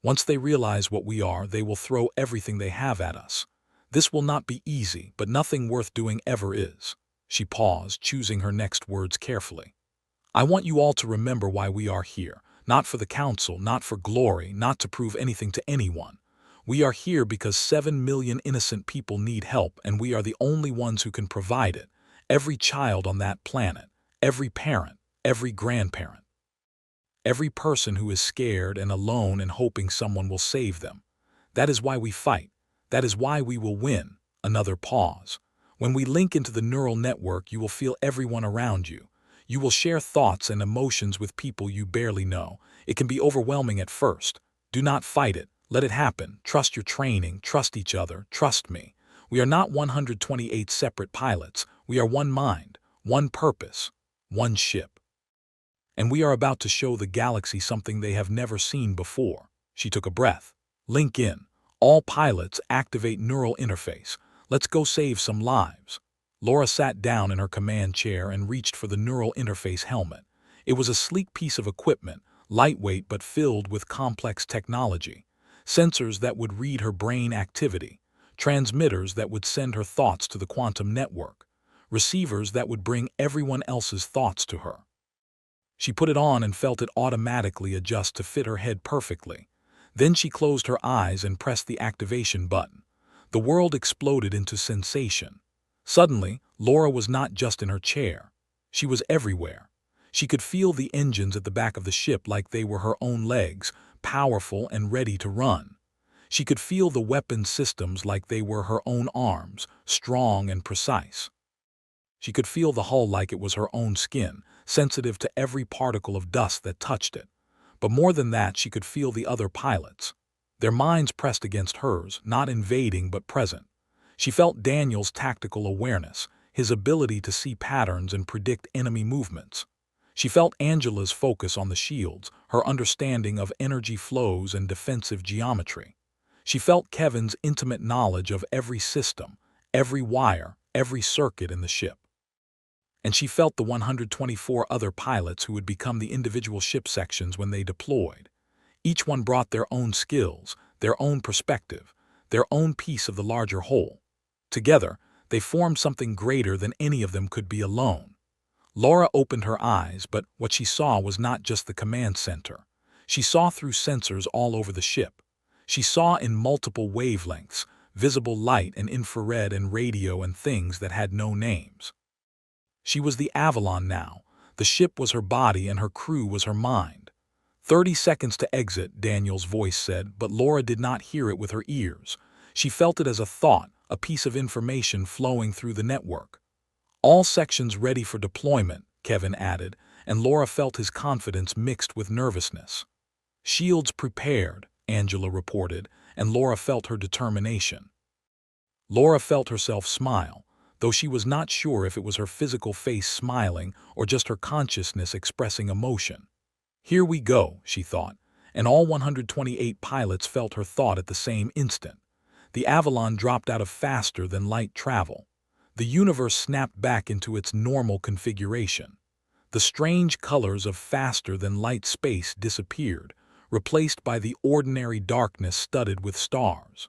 Once they realize what we are, they will throw everything they have at us. This will not be easy, but nothing worth doing ever is. She paused, choosing her next words carefully. I want you all to remember why we are here. Not for the Council, not for glory, not to prove anything to anyone. We are here because 7 million innocent people need help, and we are the only ones who can provide it. Every child on that planet, every parent, every grandparent. Every person who is scared and alone and hoping someone will save them. That is why we fight. That is why we will win. Another pause. When we link into the neural network, you will feel everyone around you. You will share thoughts and emotions with people you barely know. It can be overwhelming at first. Do not fight it. Let it happen. Trust your training. Trust each other. Trust me. We are not 128 separate pilots. We are one mind, one purpose, one ship. And we are about to show the galaxy something they have never seen before. She took a breath. Link in. All pilots activate neural interface. Let's go save some lives. Laura sat down in her command chair and reached for the neural interface helmet. It was a sleek piece of equipment, lightweight but filled with complex technology. Sensors that would read her brain activity. Transmitters that would send her thoughts to the quantum network. Receivers that would bring everyone else's thoughts to her. She put it on and felt it automatically adjust to fit her head perfectly. Then she closed her eyes and pressed the activation button. The world exploded into sensation. Suddenly, Laura was not just in her chair. She was everywhere. She could feel the engines at the back of the ship like they were her own legs, powerful and ready to run. She could feel the weapon systems like they were her own arms, strong and precise. She could feel the hull like it was her own skin, sensitive to every particle of dust that touched it. But more than that, she could feel the other pilots. Their minds pressed against hers, not invading but present. She felt Daniel's tactical awareness, his ability to see patterns and predict enemy movements. She felt Angela's focus on the shields, her understanding of energy flows and defensive geometry. She felt Kevin's intimate knowledge of every system, every wire, every circuit in the ship. And she felt the 124 other pilots who would become the individual ship sections when they deployed. Each one brought their own skills, their own perspective, their own piece of the larger whole. Together, they formed something greater than any of them could be alone. Laura opened her eyes, but what she saw was not just the command center. She saw through sensors all over the ship. She saw in multiple wavelengths, visible light and infrared and radio and things that had no names. She was the Avalon now. The ship was her body and her crew was her mind. 30 seconds to exit, Daniel's voice said, but Laura did not hear it with her ears. She felt it as a thought, a piece of information flowing through the network. All sections ready for deployment, Kevin added, and Laura felt his confidence mixed with nervousness. Shields prepared, Angela reported, and Laura felt her determination. Laura felt herself smile, though she was not sure if it was her physical face smiling or just her consciousness expressing emotion. Here we go, she thought, and all 128 pilots felt her thought at the same instant. The Avalon dropped out of faster-than-light travel. The universe snapped back into its normal configuration. The strange colors of faster-than-light space disappeared, replaced by the ordinary darkness studded with stars.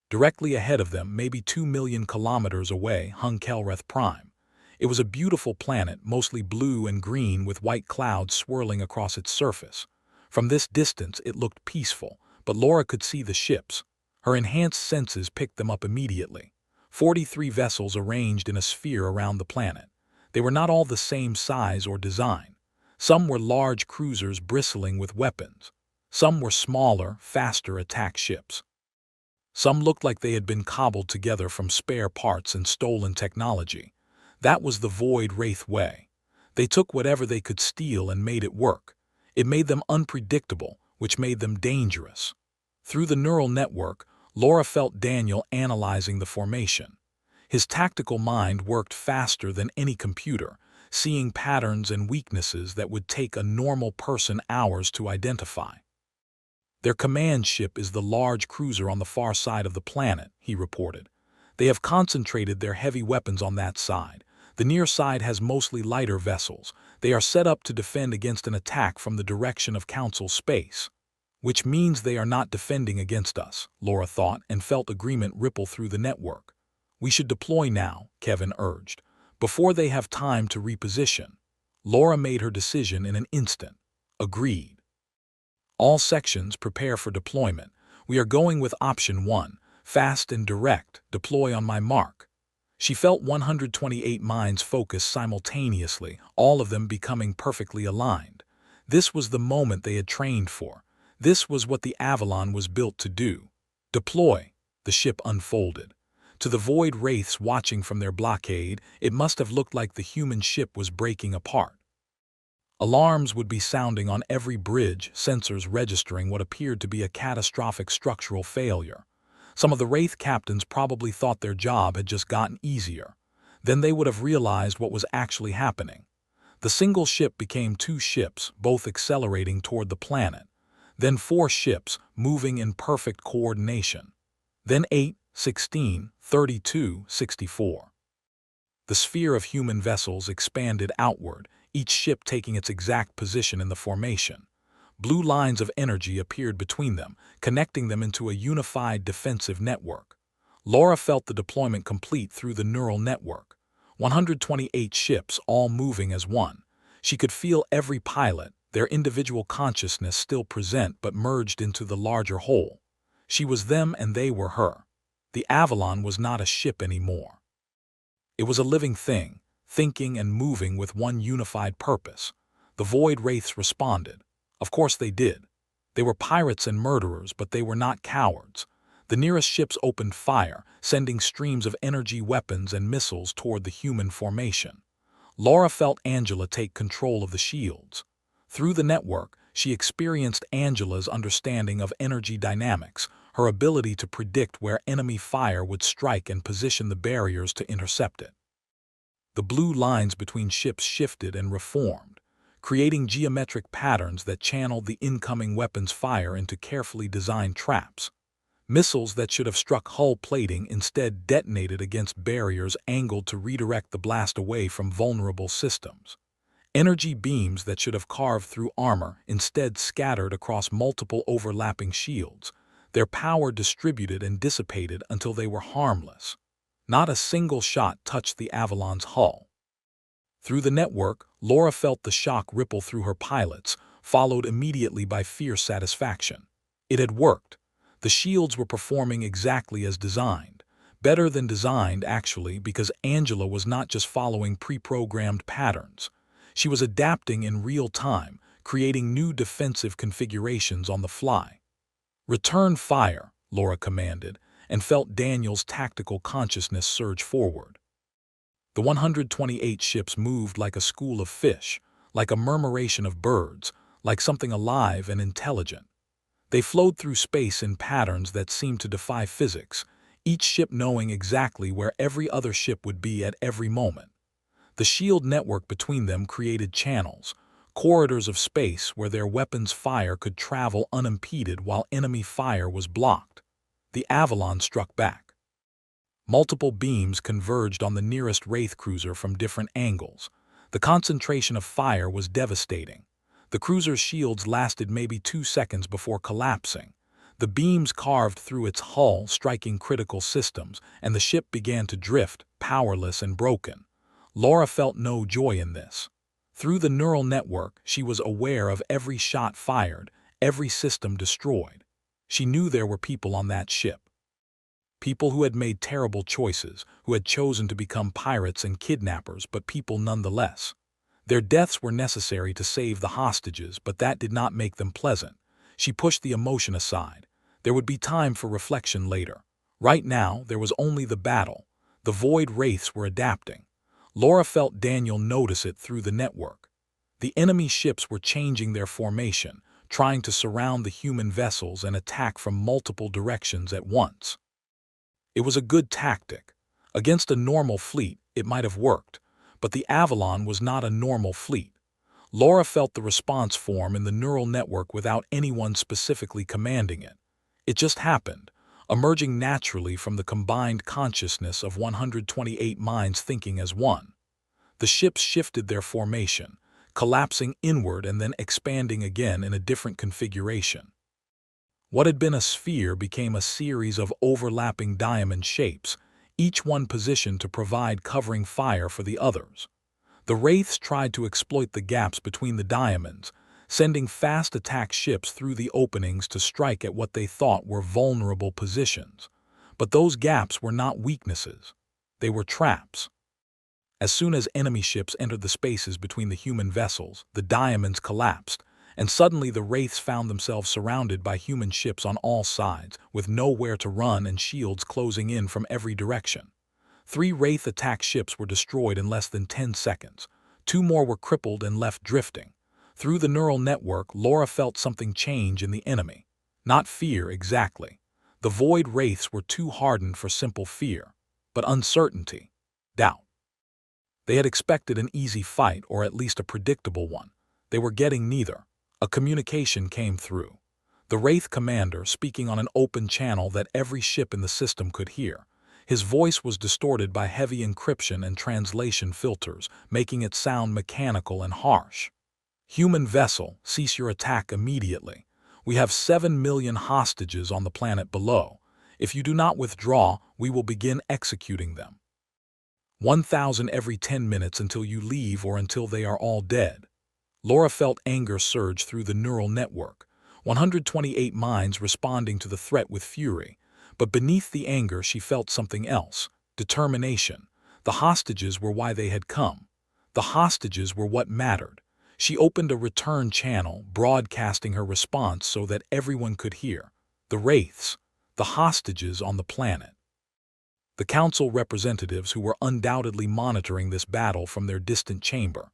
Directly ahead of them, maybe 2 million kilometers away, hung Kelrath Prime. It was a beautiful planet, mostly blue and green with white clouds swirling across its surface. From this distance, it looked peaceful, but Laura could see the ships. Her enhanced senses picked them up immediately. 43 vessels arranged in a sphere around the planet. They were not all the same size or design. Some were large cruisers bristling with weapons. Some were smaller, faster attack ships. Some looked like they had been cobbled together from spare parts and stolen technology. That was the Void Wraith way. They took whatever they could steal and made it work. It made them unpredictable, which made them dangerous. Through the neural network, Laura felt Daniel analyzing the formation. His tactical mind worked faster than any computer, seeing patterns and weaknesses that would take a normal person hours to identify. Their command ship is the large cruiser on the far side of the planet, he reported. They have concentrated their heavy weapons on that side. The near side has mostly lighter vessels. They are set up to defend against an attack from the direction of Council space. Which means they are not defending against us, Laura thought, and felt agreement ripple through the network. We should deploy now, Kevin urged, before they have time to reposition. Laura made her decision in an instant. Agreed. All sections prepare for deployment. We are going with option 1, fast and direct, deploy on my mark. She felt 128 minds focus simultaneously, all of them becoming perfectly aligned. This was the moment they had trained for. This was what the Avalon was built to do. Deploy, the ship unfolded. To the void wraiths watching from their blockade, it must have looked like the human ship was breaking apart. Alarms would be sounding on every bridge, sensors registering what appeared to be a catastrophic structural failure. Some of the Wraith captains probably thought their job had just gotten easier. Then they would have realized what was actually happening. The single ship became 2 ships, both accelerating toward the planet. Then 4 ships, moving in perfect coordination. Then 8, 16, 32, 64. The sphere of human vessels expanded outward, each ship taking its exact position in the formation. Blue lines of energy appeared between them, connecting them into a unified defensive network. Laura felt the deployment complete through the neural network. 128 ships all moving as one. She could feel every pilot, their individual consciousness still present but merged into the larger whole. She was them and they were her. The Avalon was not a ship anymore. It was a living thing, thinking and moving with one unified purpose. The void wraiths responded. Of course they did. They were pirates and murderers, but they were not cowards. The nearest ships opened fire, sending streams of energy weapons and missiles toward the human formation. Laura felt Angela take control of the shields. Through the network, she experienced Angela's understanding of energy dynamics, her ability to predict where enemy fire would strike and position the barriers to intercept it. The blue lines between ships shifted and reformed, creating geometric patterns that channeled the incoming weapon's fire into carefully designed traps. Missiles that should have struck hull plating instead detonated against barriers angled to redirect the blast away from vulnerable systems. Energy beams that should have carved through armor instead scattered across multiple overlapping shields, their power distributed and dissipated until they were harmless. Not a single shot touched the Avalon's hull. Through the network, Laura felt the shock ripple through her pilots, followed immediately by fierce satisfaction. It had worked. The shields were performing exactly as designed. Better than designed, actually, because Angela was not just following pre-programmed patterns. She was adapting in real time, creating new defensive configurations on the fly. "Return fire," Laura commanded, and felt Daniel's tactical consciousness surge forward. The 128 ships moved like a school of fish, like a murmuration of birds, like something alive and intelligent. They flowed through space in patterns that seemed to defy physics, each ship knowing exactly where every other ship would be at every moment. The shield network between them created channels, corridors of space where their weapons' fire could travel unimpeded while enemy fire was blocked. The Avalon struck back. Multiple beams converged on the nearest Wraith cruiser from different angles. The concentration of fire was devastating. The cruiser's shields lasted maybe 2 seconds before collapsing. The beams carved through its hull, striking critical systems, and the ship began to drift, powerless and broken. Laura felt no joy in this. Through the neural network, she was aware of every shot fired, every system destroyed. She knew there were people on that ship. People who had made terrible choices, who had chosen to become pirates and kidnappers, but people nonetheless. Their deaths were necessary to save the hostages, but that did not make them pleasant. She pushed the emotion aside. There would be time for reflection later. Right now, there was only the battle. The void wraiths were adapting. Laura felt Daniel notice it through the network. The enemy ships were changing their formation, trying to surround the human vessels and attack from multiple directions at once. It was a good tactic. Against a normal fleet, it might have worked, But the Avalon was not a normal fleet. Laura felt the response form in the neural network without anyone specifically commanding it. It just happened, emerging naturally from the combined consciousness of 128 minds thinking as one. The ships shifted their formation, collapsing inward and then expanding again in a different configuration. What had been a sphere became a series of overlapping diamond shapes, each one positioned to provide covering fire for the others. The Wraiths tried to exploit the gaps between the diamonds, sending fast attack ships through the openings to strike at what they thought were vulnerable positions. But those gaps were not weaknesses. They were traps. As soon as enemy ships entered the spaces between the human vessels, the diamonds collapsed, and suddenly the Wraiths found themselves surrounded by human ships on all sides, with nowhere to run and shields closing in from every direction. 3 Wraith attack ships were destroyed in less than 10 seconds. 2 more were crippled and left drifting. Through the neural network, Laura felt something change in the enemy. Not fear exactly. The Void Wraiths were too hardened for simple fear, but uncertainty, doubt. They had expected an easy fight, or at least a predictable one. They were getting neither. A communication came through. The Wraith commander, speaking on an open channel that every ship in the system could hear. His voice was distorted by heavy encryption and translation filters, making it sound mechanical and harsh. Human vessel, cease your attack immediately. We have 7 million hostages on the planet below. If you do not withdraw, we will begin executing them. 1,000 every 10 minutes until you leave or until they are all dead. Laura felt anger surge through the neural network, 128 minds responding to the threat with fury. But beneath the anger she felt something else, determination. The hostages were why they had come. The hostages were what mattered. She opened a return channel, broadcasting her response so that everyone could hear. The Wraiths, the hostages on the planet. The council representatives who were undoubtedly monitoring this battle from their distant chamber.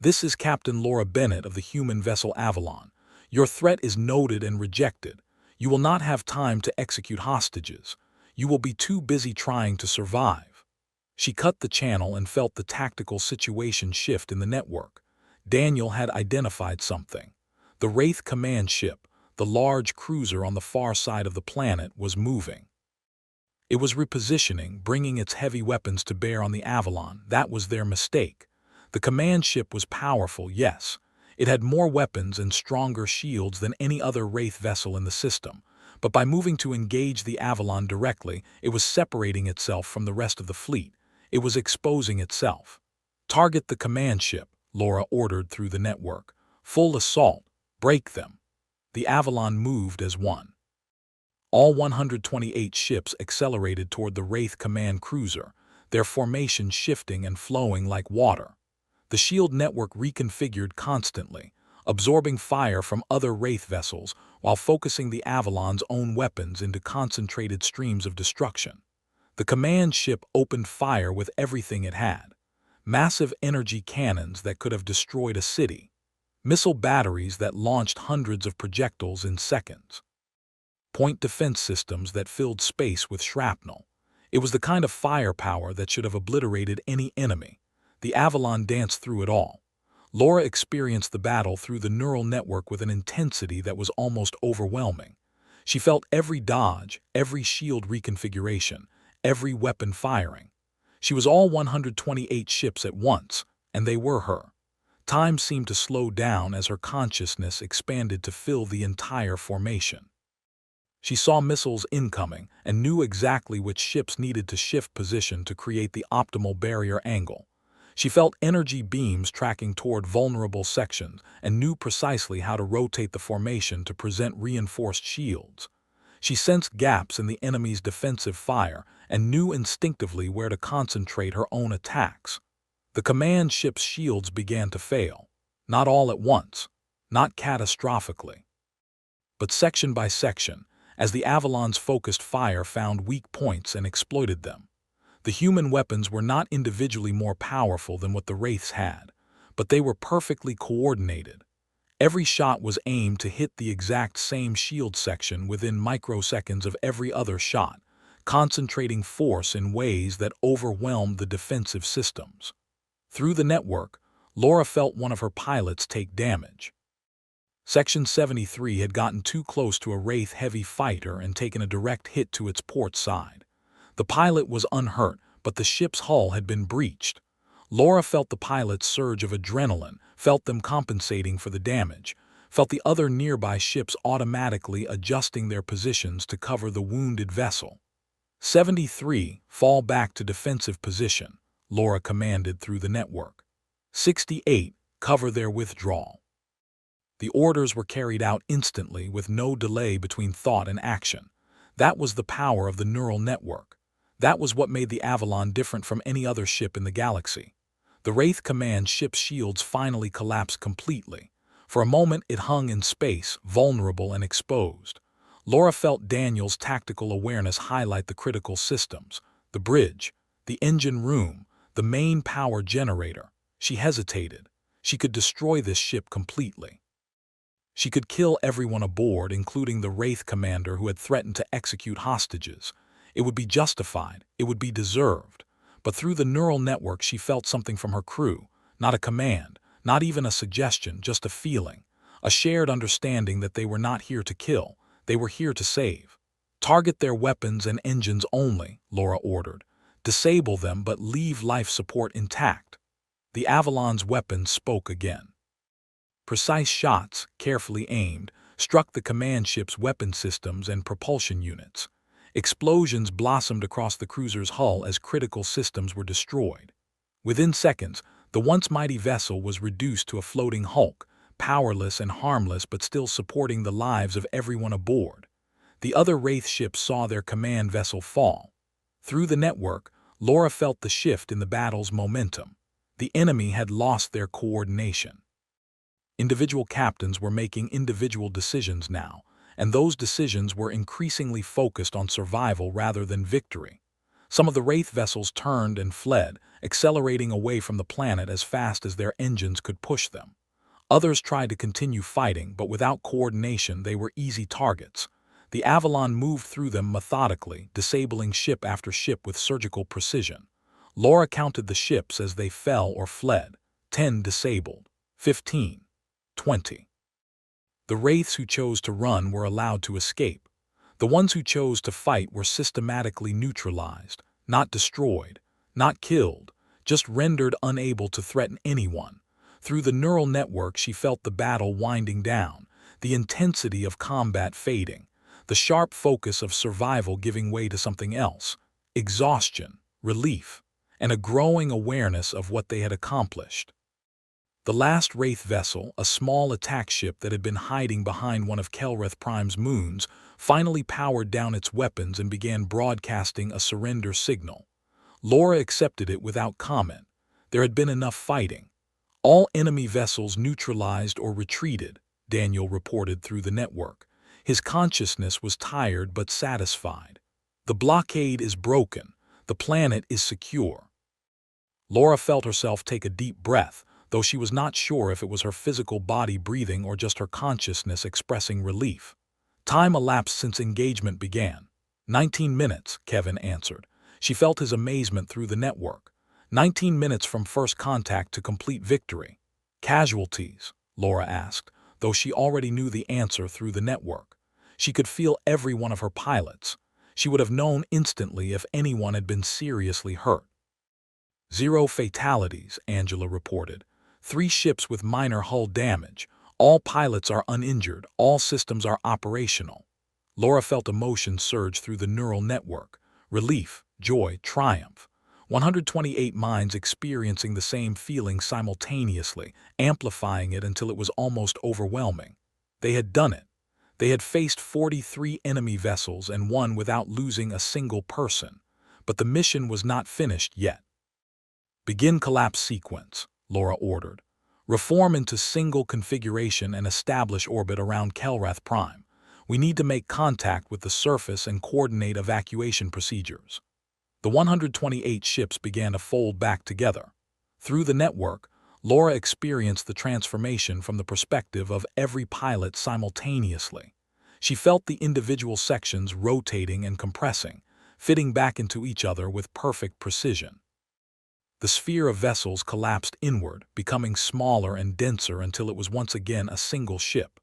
This is Captain Laura Bennett of the human vessel Avalon. Your threat is noted and rejected. You will not have time to execute hostages. You will be too busy trying to survive. She cut the channel and felt the tactical situation shift in the network. Daniel had identified something. The Wraith command ship, the large cruiser on the far side of the planet, was moving. It was repositioning, bringing its heavy weapons to bear on the Avalon. That was their mistake. The command ship was powerful, yes. It had more weapons and stronger shields than any other Wraith vessel in the system, but by moving to engage the Avalon directly, it was separating itself from the rest of the fleet. It was exposing itself. Target the command ship, Laura ordered through the network. Full assault. Break them. The Avalon moved as one. All 128 ships accelerated toward the Wraith command cruiser, their formation shifting and flowing like water. The shield network reconfigured constantly, absorbing fire from other Wraith vessels while focusing the Avalon's own weapons into concentrated streams of destruction. The command ship opened fire with everything it had. Massive energy cannons that could have destroyed a city. Missile batteries that launched hundreds of projectiles in seconds. Point defense systems that filled space with shrapnel. It was the kind of firepower that should have obliterated any enemy. The Avalon danced through it all. Laura experienced the battle through the neural network with an intensity that was almost overwhelming. She felt every dodge, every shield reconfiguration, every weapon firing. She was all 128 ships at once, and they were her. Time seemed to slow down as her consciousness expanded to fill the entire formation. She saw missiles incoming and knew exactly which ships needed to shift position to create the optimal barrier angle. She felt energy beams tracking toward vulnerable sections and knew precisely how to rotate the formation to present reinforced shields. She sensed gaps in the enemy's defensive fire and knew instinctively where to concentrate her own attacks. The command ship's shields began to fail. Not all at once, not catastrophically, but section by section, as the Avalon's focused fire found weak points and exploited them. The human weapons were not individually more powerful than what the Wraiths had, but they were perfectly coordinated. Every shot was aimed to hit the exact same shield section within microseconds of every other shot, concentrating force in ways that overwhelmed the defensive systems. Through the network, Laura felt one of her pilots take damage. Section 73 had gotten too close to a Wraith heavy fighter and taken a direct hit to its port side. The pilot was unhurt, but the ship's hull had been breached. Laura felt the pilot's surge of adrenaline, felt them compensating for the damage, felt the other nearby ships automatically adjusting their positions to cover the wounded vessel. 73, fall back to defensive position, Laura commanded through the network. 68, cover their withdrawal. The orders were carried out instantly with no delay between thought and action. That was the power of the neural network. That was what made the Avalon different from any other ship in the galaxy. The Wraith Command ship's shields finally collapsed completely. For a moment it hung in space, vulnerable and exposed. Laura felt Daniel's tactical awareness highlight the critical systems, the bridge, the engine room, the main power generator. She hesitated. She could destroy this ship completely. She could kill everyone aboard, including the Wraith commander who had threatened to execute hostages. It would be justified, it would be deserved. But through the neural network she felt something from her crew, not a command, not even a suggestion, just a feeling, a shared understanding that they were not here to kill, they were here to save. Target their weapons and engines only, Laura ordered. Disable them but leave life support intact. The Avalon's weapons spoke again. Precise shots, carefully aimed, struck the command ship's weapon systems and propulsion units. Explosions blossomed across the cruiser's hull as critical systems were destroyed. Within seconds, the once mighty vessel was reduced to a floating hulk, powerless and harmless but still supporting the lives of everyone aboard. The other Wraith ships saw their command vessel fall. Through the network, Laura felt the shift in the battle's momentum. The enemy had lost their coordination. Individual captains were making individual decisions now, and those decisions were increasingly focused on survival rather than victory. Some of the Wraith vessels turned and fled, accelerating away from the planet as fast as their engines could push them. Others tried to continue fighting, but without coordination they were easy targets. The Avalon moved through them methodically, disabling ship after ship with surgical precision. Laura counted the ships as they fell or fled. 10 disabled. 15. 20. The Wraiths who chose to run were allowed to escape. The ones who chose to fight were systematically neutralized, not destroyed, not killed, just rendered unable to threaten anyone. Through the neural network she felt the battle winding down, the intensity of combat fading, the sharp focus of survival giving way to something else, exhaustion, relief, and a growing awareness of what they had accomplished. The last Wraith vessel, a small attack ship that had been hiding behind one of Kelreth Prime's moons, finally powered down its weapons and began broadcasting a surrender signal. Laura accepted it without comment. There had been enough fighting. All enemy vessels neutralized or retreated, Daniel reported through the network. His consciousness was tired but satisfied. The blockade is broken. The planet is secure. Laura felt herself take a deep breath, though she was not sure if it was her physical body breathing or just her consciousness expressing relief. Time elapsed since engagement began. 19 minutes, Kevin answered. She felt his amazement through the network. 19 minutes from first contact to complete victory. Casualties, Laura asked, though she already knew the answer through the network. She could feel every one of her pilots. She would have known instantly if anyone had been seriously hurt. 0 fatalities, Angela reported. 3 ships with minor hull damage. All pilots are uninjured. All systems are operational. Laura felt emotion surge through the neural network. Relief, joy, triumph. 128 minds experiencing the same feeling simultaneously, amplifying it until it was almost overwhelming. They had done it. They had faced 43 enemy vessels and won without losing a single person. But the mission was not finished yet. Begin collapse sequence, Laura ordered. Reform into single configuration and establish orbit around Kelreth Prime. We need to make contact with the surface and coordinate evacuation procedures. The 128 ships began to fold back together. Through the network, Laura experienced the transformation from the perspective of every pilot simultaneously. She felt the individual sections rotating and compressing, fitting back into each other with perfect precision. The sphere of vessels collapsed inward, becoming smaller and denser until it was once again a single ship.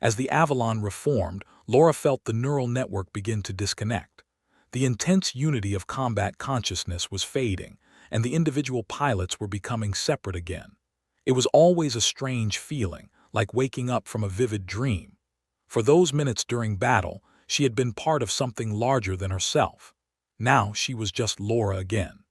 As the Avalon reformed, Laura felt the neural network begin to disconnect. The intense unity of combat consciousness was fading, and the individual pilots were becoming separate again. It was always a strange feeling, like waking up from a vivid dream. For those minutes during battle, she had been part of something larger than herself. Now she was just Laura again.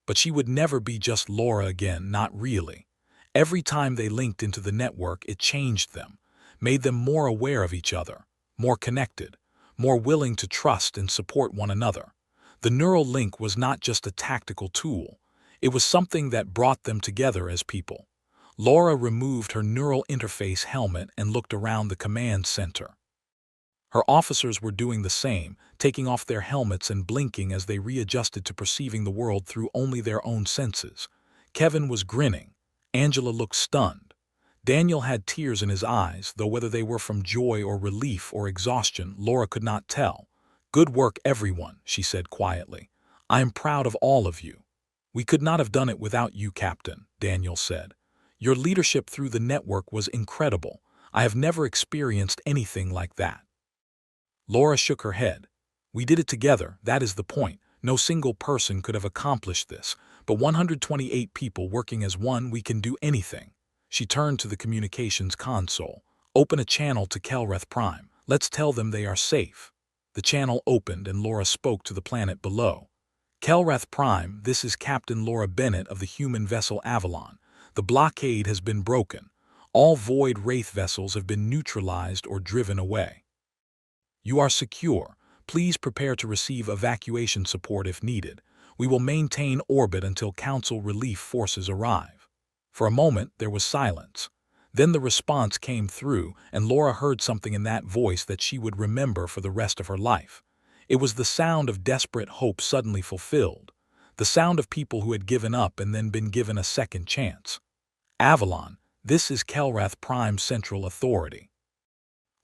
But she would never be just Laura again, not really. Every time they linked into the network, it changed them, made them more aware of each other, more connected, more willing to trust and support one another. The neural link was not just a tactical tool. It was something that brought them together as people. Laura removed her neural interface helmet and looked around the command center. Her officers were doing the same, taking off their helmets and blinking as they readjusted to perceiving the world through only their own senses. Kevin was grinning. Angela looked stunned. Daniel had tears in his eyes, though whether they were from joy or relief or exhaustion, Laura could not tell. "Good work, everyone," she said quietly. "I am proud of all of you." "We could not have done it without you, Captain," Daniel said. "Your leadership through the network was incredible. I have never experienced anything like that." Laura shook her head. "We did it together, that is the point. No single person could have accomplished this, but 128 people working as one, we can do anything." She turned to the communications console. "Open a channel to Kelreth Prime. Let's tell them they are safe." The channel opened and Laura spoke to the planet below. "Kelreth Prime, this is Captain Laura Bennett of the human vessel Avalon. The blockade has been broken. All Void Wraith vessels have been neutralized or driven away. You are secure. Please prepare to receive evacuation support if needed. We will maintain orbit until Council relief forces arrive." For a moment, there was silence. Then the response came through, and Laura heard something in that voice that she would remember for the rest of her life. It was the sound of desperate hope suddenly fulfilled. The sound of people who had given up and then been given a second chance. "Avalon, this is Kelrath Prime Central Authority.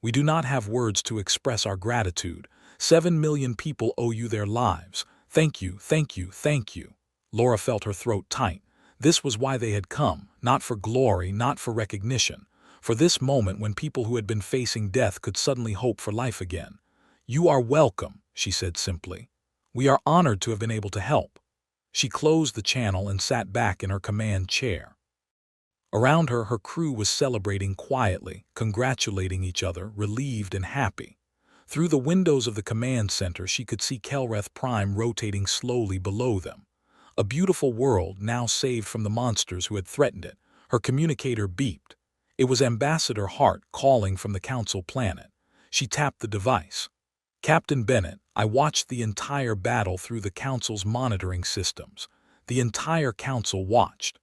We do not have words to express our gratitude. 7 million people owe you their lives. Thank you, thank you, thank you." Laura felt her throat tight. This was why they had come, not for glory, not for recognition. For this moment when people who had been facing death could suddenly hope for life again. "You are welcome," she said simply. "We are honored to have been able to help." She closed the channel and sat back in her command chair. Around her, her crew was celebrating quietly, congratulating each other, relieved and happy. Through the windows of the command center, she could see Kelreth Prime rotating slowly below them. A beautiful world, now saved from the monsters who had threatened it. Her communicator beeped. It was Ambassador Hart calling from the Council planet. She tapped the device. "Captain Bennett, I watched the entire battle through the Council's monitoring systems. The entire Council watched.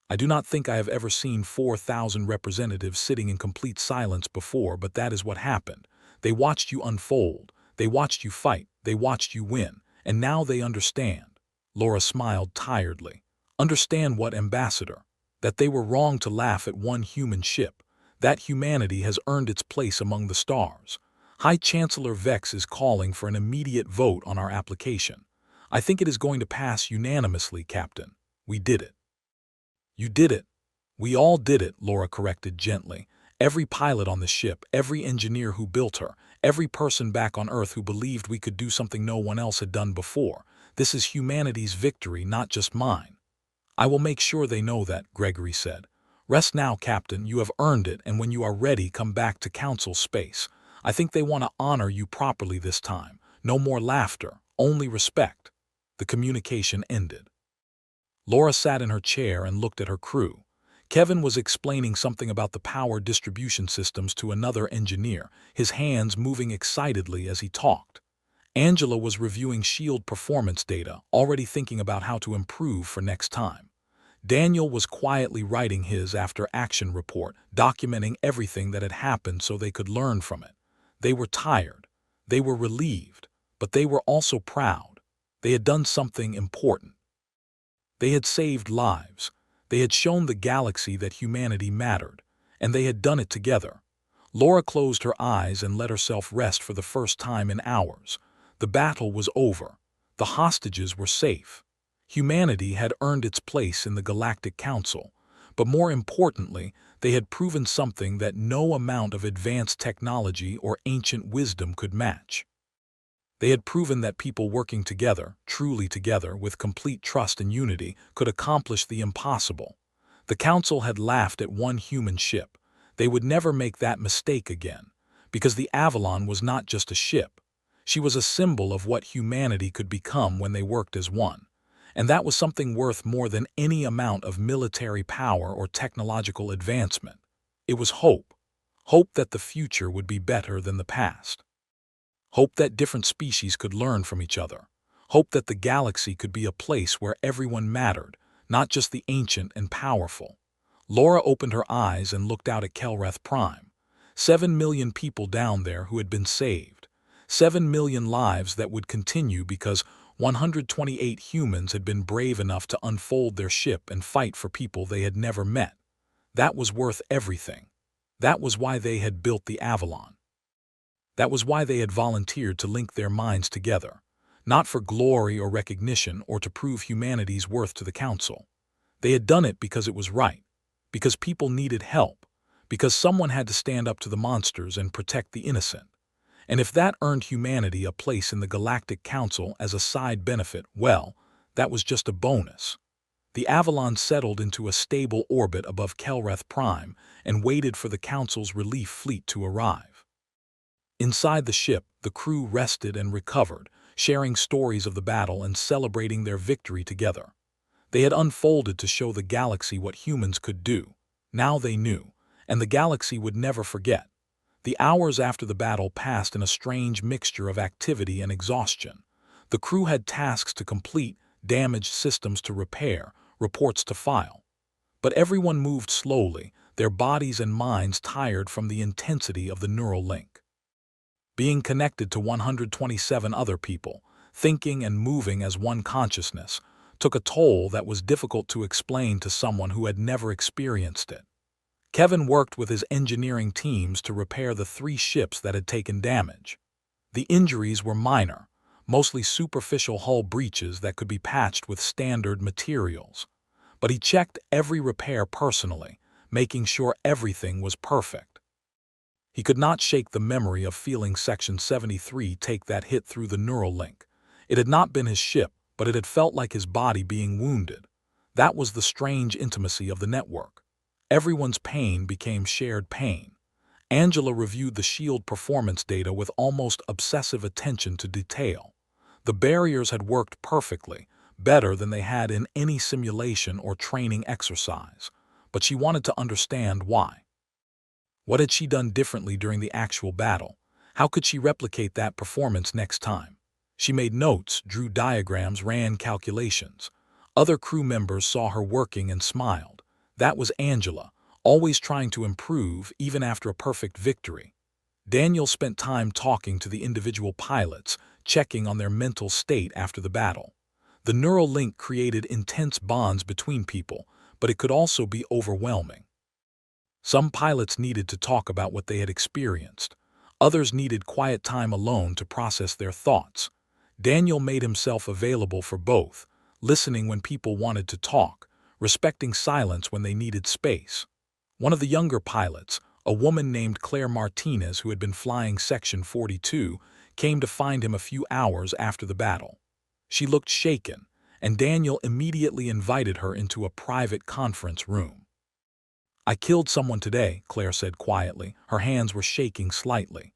I do not think I have ever seen 4,000 representatives sitting in complete silence before, but that is what happened. They watched you unfold, they watched you fight, they watched you win, and now they understand." Laura smiled tiredly. "Understand what, Ambassador? That they were wrong to laugh at one human ship. That humanity has earned its place among the stars. High Chancellor Vex is calling for an immediate vote on our application. I think it is going to pass unanimously, Captain. We did it." "You did it. We all did it," Laura corrected gently. "Every pilot on the ship, every engineer who built her, every person back on Earth who believed we could do something no one else had done before. This is humanity's victory, not just mine." "I will make sure they know that," Gregory said. "Rest now, Captain. You have earned it, and when you are ready, come back to Council space. I think they want to honor you properly this time. No more laughter, only respect." The communication ended. Laura sat in her chair and looked at her crew. Kevin was explaining something about the power distribution systems to another engineer, his hands moving excitedly as he talked. Angela was reviewing shield performance data, already thinking about how to improve for next time. Daniel was quietly writing his after-action report, documenting everything that had happened so they could learn from it. They were tired. They were relieved. But they were also proud. They had done something important. They had saved lives. They had shown the galaxy that humanity mattered. And they had done it together. Laura closed her eyes and let herself rest for the first time in hours. The battle was over. The hostages were safe. Humanity had earned its place in the Galactic Council, but more importantly, they had proven something that no amount of advanced technology or ancient wisdom could match. They had proven that people working together, truly together, with complete trust and unity, could accomplish the impossible. The Council had laughed at one human ship. They would never make that mistake again, because the Avalon was not just a ship. She was a symbol of what humanity could become when they worked as one. And that was something worth more than any amount of military power or technological advancement. It was hope. Hope that the future would be better than the past. Hope that different species could learn from each other. Hope that the galaxy could be a place where everyone mattered, not just the ancient and powerful. Laura opened her eyes and looked out at Kelreth Prime. 7 million people down there who had been saved. 7 million lives that would continue because 128 humans had been brave enough to unfold their ship and fight for people they had never met. That was worth everything. That was why they had built the Avalon. That was why they had volunteered to link their minds together, not for glory or recognition or to prove humanity's worth to the Council. They had done it because it was right, because people needed help, because someone had to stand up to the monsters and protect the innocent. And if that earned humanity a place in the Galactic Council as a side benefit, well, that was just a bonus. The Avalon settled into a stable orbit above Kelreth Prime and waited for the Council's relief fleet to arrive. Inside the ship, the crew rested and recovered, sharing stories of the battle and celebrating their victory together. They had unfolded to show the galaxy what humans could do. Now they knew, and the galaxy would never forget. The hours after the battle passed in a strange mixture of activity and exhaustion. The crew had tasks to complete, damaged systems to repair, reports to file. But everyone moved slowly, their bodies and minds tired from the intensity of the neural link. Being connected to 127 other people, thinking and moving as one consciousness, took a toll that was difficult to explain to someone who had never experienced it. Kevin worked with his engineering teams to repair the 3 ships that had taken damage. The injuries were minor, mostly superficial hull breaches that could be patched with standard materials. But he checked every repair personally, making sure everything was perfect. He could not shake the memory of feeling Section 73 take that hit through the neural link. It had not been his ship, but it had felt like his body being wounded. That was the strange intimacy of the network. Everyone's pain became shared pain. Angela reviewed the SHIELD performance data with almost obsessive attention to detail. The barriers had worked perfectly, better than they had in any simulation or training exercise. But she wanted to understand why. What had she done differently during the actual battle? How could she replicate that performance next time? She made notes, drew diagrams, ran calculations. Other crew members saw her working and smiled. That was Angela, always trying to improve even after a perfect victory. Daniel spent time talking to the individual pilots, checking on their mental state after the battle. The neural link created intense bonds between people, but it could also be overwhelming. Some pilots needed to talk about what they had experienced. Others needed quiet time alone to process their thoughts. Daniel made himself available for both, listening when people wanted to talk, respecting silence when they needed space. One of the younger pilots, a woman named Claire Martinez who had been flying Section 42, came to find him a few hours after the battle. She looked shaken, and Daniel immediately invited her into a private conference room. "I killed someone today," Claire said quietly. Her hands were shaking slightly.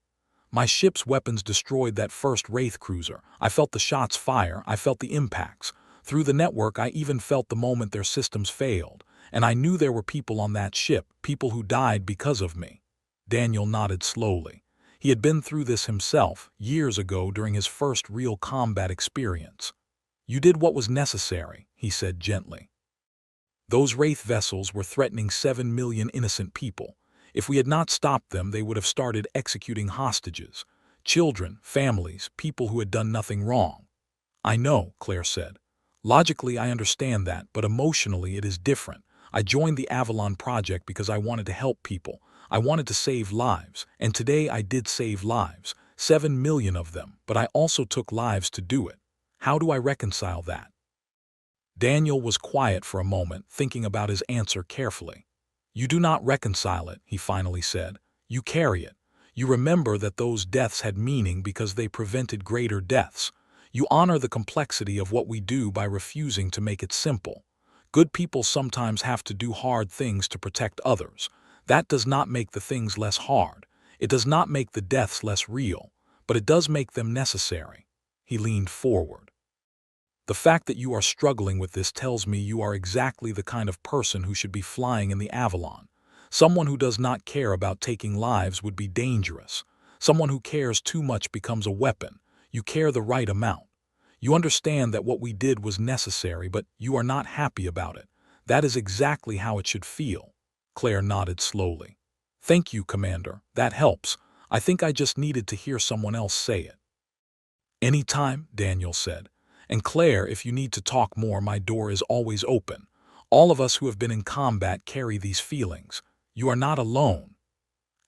"My ship's weapons destroyed that first Wraith cruiser. I felt the shots fire, I felt the impacts. Through the network, I even felt the moment their systems failed. And I knew there were people on that ship, people who died because of me." Daniel nodded slowly. He had been through this himself, years ago during his first real combat experience. "You did what was necessary," he said gently. "Those Wraith vessels were threatening 7 million innocent people. If we had not stopped them, they would have started executing hostages. Children, families, people who had done nothing wrong." "I know," Claire said. "Logically, I understand that, but emotionally it is different. I joined the Avalon Project because I wanted to help people. I wanted to save lives, and today I did save lives, 7 million of them, but I also took lives to do it. How do I reconcile that?" Daniel was quiet for a moment, thinking about his answer carefully. "You do not reconcile it," he finally said. "You carry it. You remember that those deaths had meaning because they prevented greater deaths. You honor the complexity of what we do by refusing to make it simple. Good people sometimes have to do hard things to protect others. That does not make the things less hard. It does not make the deaths less real, but it does make them necessary." He leaned forward. "The fact that you are struggling with this tells me you are exactly the kind of person who should be flying in the Avalon. Someone who does not care about taking lives would be dangerous. Someone who cares too much becomes a weapon. You care the right amount. You understand that what we did was necessary, but you are not happy about it. That is exactly how it should feel." Claire nodded slowly. "Thank you, Commander. That helps. I think I just needed to hear someone else say it." "Anytime," Daniel said. "And Claire, if you need to talk more, my door is always open. All of us who have been in combat carry these feelings. You are not alone."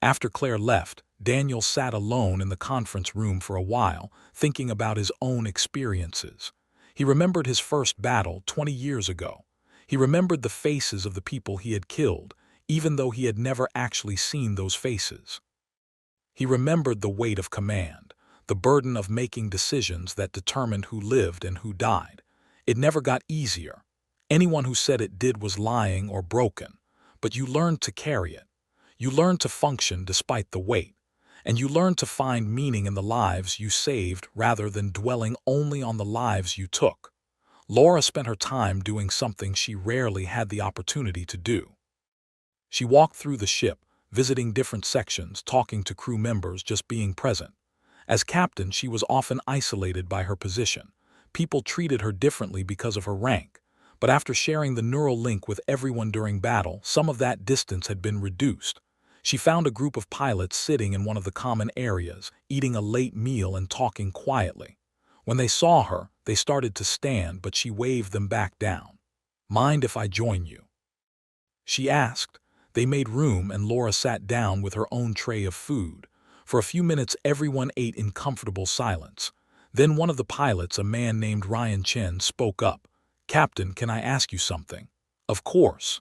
After Claire left, Daniel sat alone in the conference room for a while, thinking about his own experiences. He remembered his first battle 20 years ago. He remembered the faces of the people he had killed, even though he had never actually seen those faces. He remembered the weight of command, the burden of making decisions that determined who lived and who died. It never got easier. Anyone who said it did was lying or broken. But you learned to carry it. You learned to function despite the weight. And you learned to find meaning in the lives you saved rather than dwelling only on the lives you took. Laura spent her time doing something she rarely had the opportunity to do. She walked through the ship, visiting different sections, talking to crew members, just being present. As captain, she was often isolated by her position. People treated her differently because of her rank. But after sharing the neural link with everyone during battle, some of that distance had been reduced. She found a group of pilots sitting in one of the common areas, eating a late meal and talking quietly. When they saw her, they started to stand, but she waved them back down. "Mind if I join you?" she asked. They made room, and Laura sat down with her own tray of food. For a few minutes, everyone ate in comfortable silence. Then one of the pilots, a man named Ryan Chen, spoke up. "Captain, can I ask you something?" "Of course."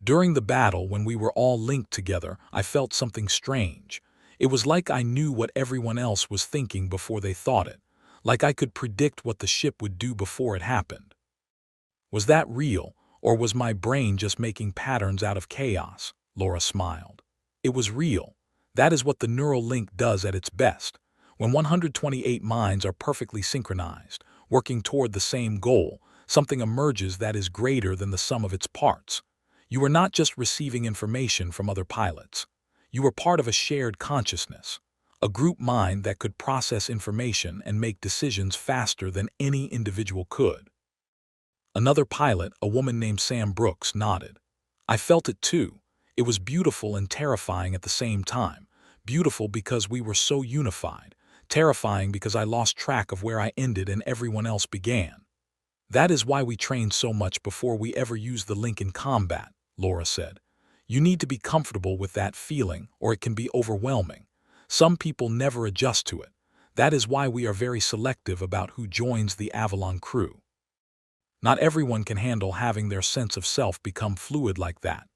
"During the battle, when we were all linked together, I felt something strange. It was like I knew what everyone else was thinking before they thought it. Like I could predict what the ship would do before it happened." "Was that real, or was my brain just making patterns out of chaos?" Laura smiled. "It was real. That is what the neural link does at its best. When 128 minds are perfectly synchronized, working toward the same goal, something emerges that is greater than the sum of its parts. You were not just receiving information from other pilots. You were part of a shared consciousness, a group mind that could process information and make decisions faster than any individual could." Another pilot, a woman named Sam Brooks, nodded. "I felt it too. It was beautiful and terrifying at the same time. Beautiful because we were so unified. Terrifying because I lost track of where I ended and everyone else began." "That is why we train so much before we ever use the link in combat," Laura said. "You need to be comfortable with that feeling, or it can be overwhelming. Some people never adjust to it. That is why we are very selective about who joins the Avalon crew. Not everyone can handle having their sense of self become fluid like that."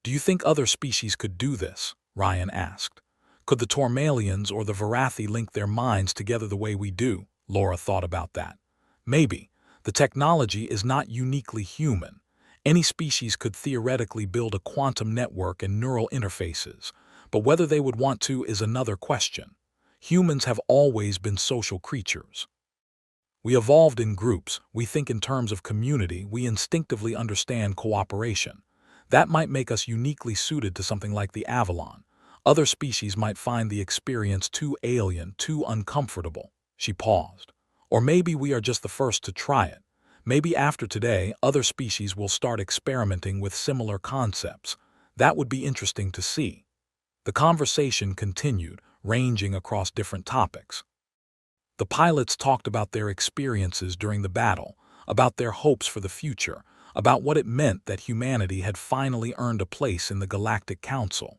"Do you think other species could do this?" Ryan asked. "Could the Tormalians or the Varathi link their minds together the way we do?" Laura thought about that. "Maybe. The technology is not uniquely human. Any species could theoretically build a quantum network and neural interfaces, but whether they would want to is another question. Humans have always been social creatures. We evolved in groups, we think in terms of community, we instinctively understand cooperation. That might make us uniquely suited to something like the Avalon. Other species might find the experience too alien, too uncomfortable." She paused. "Or maybe we are just the first to try it. Maybe after today, other species will start experimenting with similar concepts. That would be interesting to see." The conversation continued, ranging across different topics. The pilots talked about their experiences during the battle, about their hopes for the future, about what it meant that humanity had finally earned a place in the Galactic Council.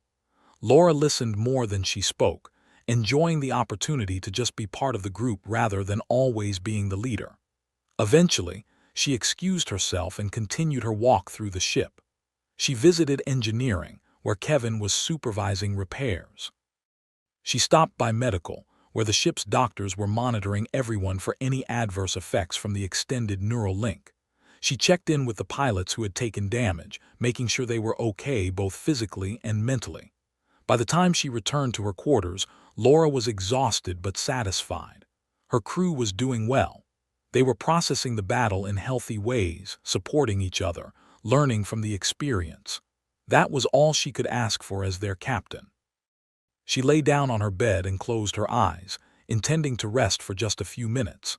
Laura listened more than she spoke, enjoying the opportunity to just be part of the group rather than always being the leader. Eventually, She excused herself and continued her walk through the ship. She visited engineering, where Kevin was supervising repairs. She stopped by medical, where the ship's doctors were monitoring everyone for any adverse effects from the extended neural link. She checked in with the pilots who had taken damage, making sure they were okay both physically and mentally. By the time she returned to her quarters, Laura was exhausted but satisfied. Her crew was doing well. They were processing the battle in healthy ways, supporting each other, learning from the experience. That was all she could ask for as their captain. She lay down on her bed and closed her eyes, intending to rest for just a few minutes.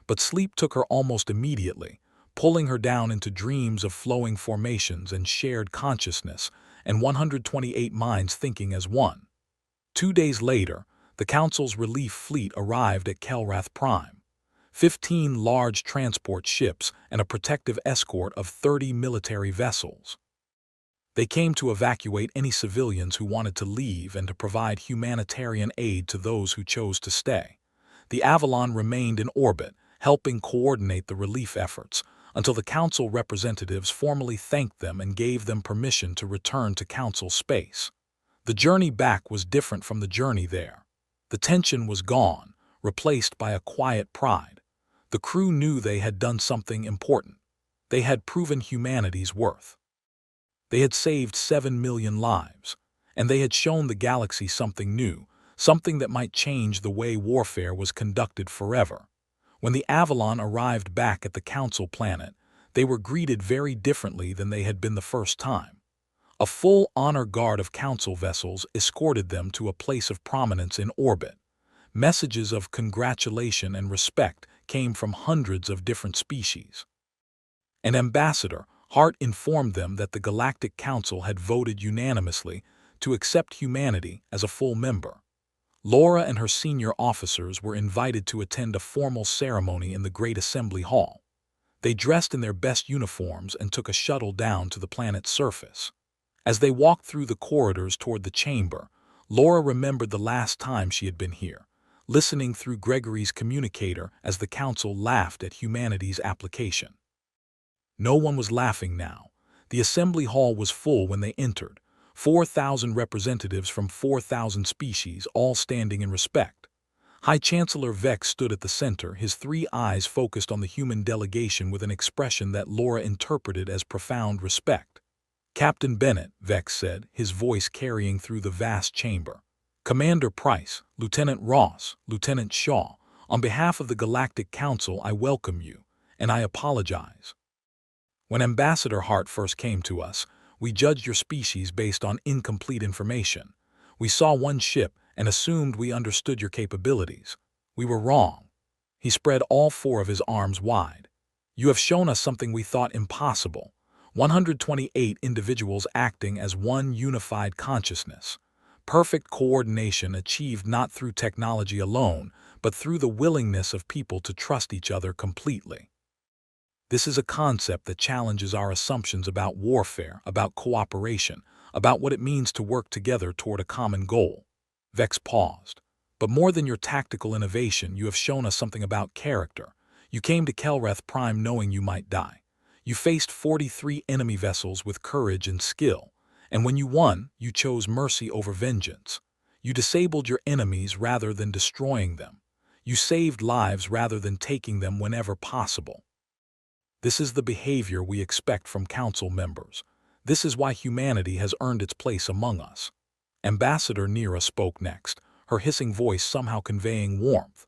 But sleep took her almost immediately, pulling her down into dreams of flowing formations and shared consciousness, and 128 minds thinking as one. 2 days later, the Council's relief fleet arrived at Kelrath Prime. 15 large transport ships and a protective escort of 30 military vessels. They came to evacuate any civilians who wanted to leave and to provide humanitarian aid to those who chose to stay. The Avalon remained in orbit, helping coordinate the relief efforts, until the Council representatives formally thanked them and gave them permission to return to Council space. The journey back was different from the journey there. The tension was gone, replaced by a quiet pride. The crew knew they had done something important. They had proven humanity's worth. They had saved 7 million lives, and they had shown the galaxy something new, something that might change the way warfare was conducted forever. When the Avalon arrived back at the Council planet, they were greeted very differently than they had been the first time. A full honor guard of Council vessels escorted them to a place of prominence in orbit. Messages of congratulation and respect came from hundreds of different species. An ambassador, Hart, informed them that the Galactic Council had voted unanimously to accept humanity as a full member. Laura and her senior officers were invited to attend a formal ceremony in the Great Assembly Hall. They dressed in their best uniforms and took a shuttle down to the planet's surface. As they walked through the corridors toward the chamber, Laura remembered the last time she had been here, listening through Gregory's communicator as the Council laughed at humanity's application. No one was laughing now. The assembly hall was full when they entered, 4,000 representatives from 4,000 species, all standing in respect. High Chancellor Vex stood at the center, his 3 eyes focused on the human delegation with an expression that Laura interpreted as profound respect. "Captain Bennett," Vex said, his voice carrying through the vast chamber. "Commander Price, Lieutenant Ross, Lieutenant Shaw, on behalf of the Galactic Council, I welcome you, and I apologize. When Ambassador Hart first came to us, we judged your species based on incomplete information. We saw one ship and assumed we understood your capabilities. We were wrong." He spread all 4 of his arms wide. "You have shown us something we thought impossible. 128 individuals acting as one unified consciousness. Perfect coordination achieved not through technology alone, but through the willingness of people to trust each other completely. This is a concept that challenges our assumptions about warfare, about cooperation, about what it means to work together toward a common goal." Vex paused. "But more than your tactical innovation, you have shown us something about character. You came to Kelrath Prime knowing you might die. You faced 43 enemy vessels with courage and skill, and when you won, you chose mercy over vengeance. You disabled your enemies rather than destroying them. You saved lives rather than taking them whenever possible. This is the behavior we expect from Council members. This is why humanity has earned its place among us." Ambassador Nera spoke next, her hissing voice somehow conveying warmth.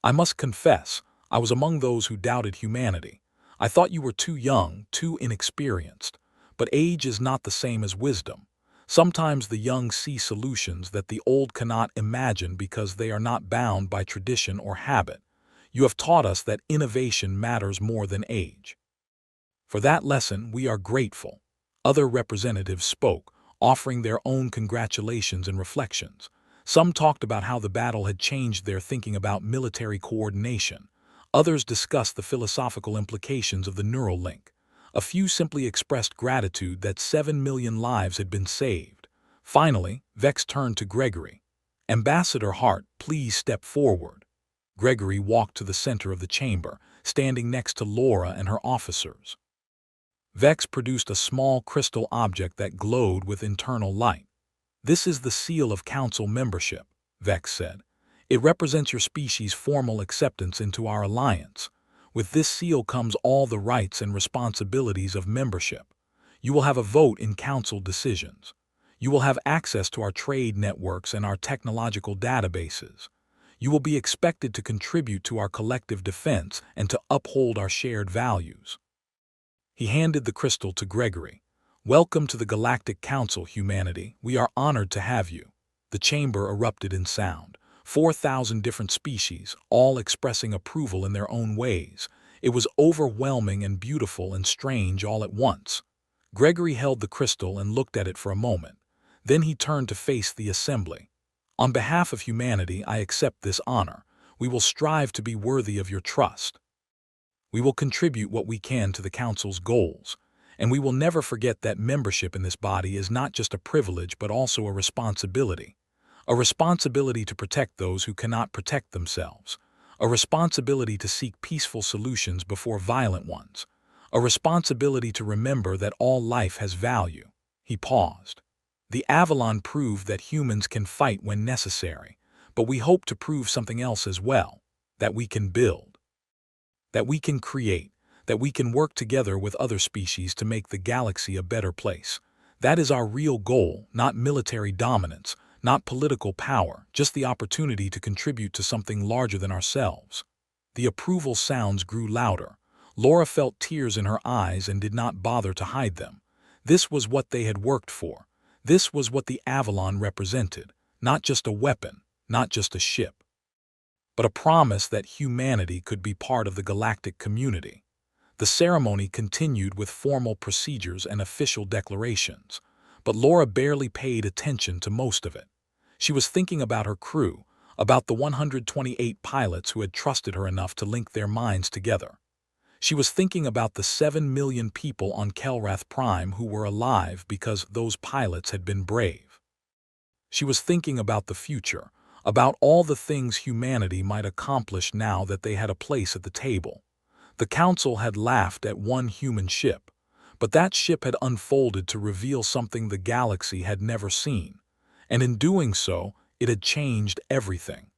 "I must confess, I was among those who doubted humanity. I thought you were too young, too inexperienced. But age is not the same as wisdom. Sometimes the young see solutions that the old cannot imagine because they are not bound by tradition or habit. You have taught us that innovation matters more than age. For that lesson, we are grateful." Other representatives spoke, offering their own congratulations and reflections. Some talked about how the battle had changed their thinking about military coordination. Others discussed the philosophical implications of the neural link. A few simply expressed gratitude that 7 million lives had been saved. Finally, Vex turned to Gregory. "Ambassador Hart, please step forward." Gregory walked to the center of the chamber, standing next to Laura and her officers. Vex produced a small crystal object that glowed with internal light. "This is the seal of council membership," Vex said. "It represents your species' formal acceptance into our alliance. With this seal comes all the rights and responsibilities of membership. You will have a vote in council decisions. You will have access to our trade networks and our technological databases. You will be expected to contribute to our collective defense and to uphold our shared values." He handed the crystal to Gregory. "Welcome to the Galactic Council, humanity. We are honored to have you." The chamber erupted in sound. 4,000 different species, all expressing approval in their own ways. It was overwhelming and beautiful and strange all at once. Gregory held the crystal and looked at it for a moment. Then he turned to face the assembly. "On behalf of humanity, I accept this honor. We will strive to be worthy of your trust. We will contribute what we can to the Council's goals. And we will never forget that membership in this body is not just a privilege but also a responsibility. A responsibility to protect those who cannot protect themselves. A responsibility to seek peaceful solutions before violent ones. A responsibility to remember that all life has value." He paused. "The Avalon proved that humans can fight when necessary, but we hope to prove something else as well, that we can build, that we can create, that we can work together with other species to make the galaxy a better place. That is our real goal, not military dominance, not political power, just the opportunity to contribute to something larger than ourselves." The approval sounds grew louder. Laura felt tears in her eyes and did not bother to hide them. This was what they had worked for. This was what the Avalon represented. Not just a weapon, not just a ship, but a promise that humanity could be part of the galactic community. The ceremony continued with formal procedures and official declarations, but Laura barely paid attention to most of it. She was thinking about her crew, about the 128 pilots who had trusted her enough to link their minds together. She was thinking about the 7 million people on Kelrath Prime who were alive because those pilots had been brave. She was thinking about the future, about all the things humanity might accomplish now that they had a place at the table. The Council had laughed at one human ship, but that ship had unfolded to reveal something the galaxy had never seen. And in doing so, it had changed everything.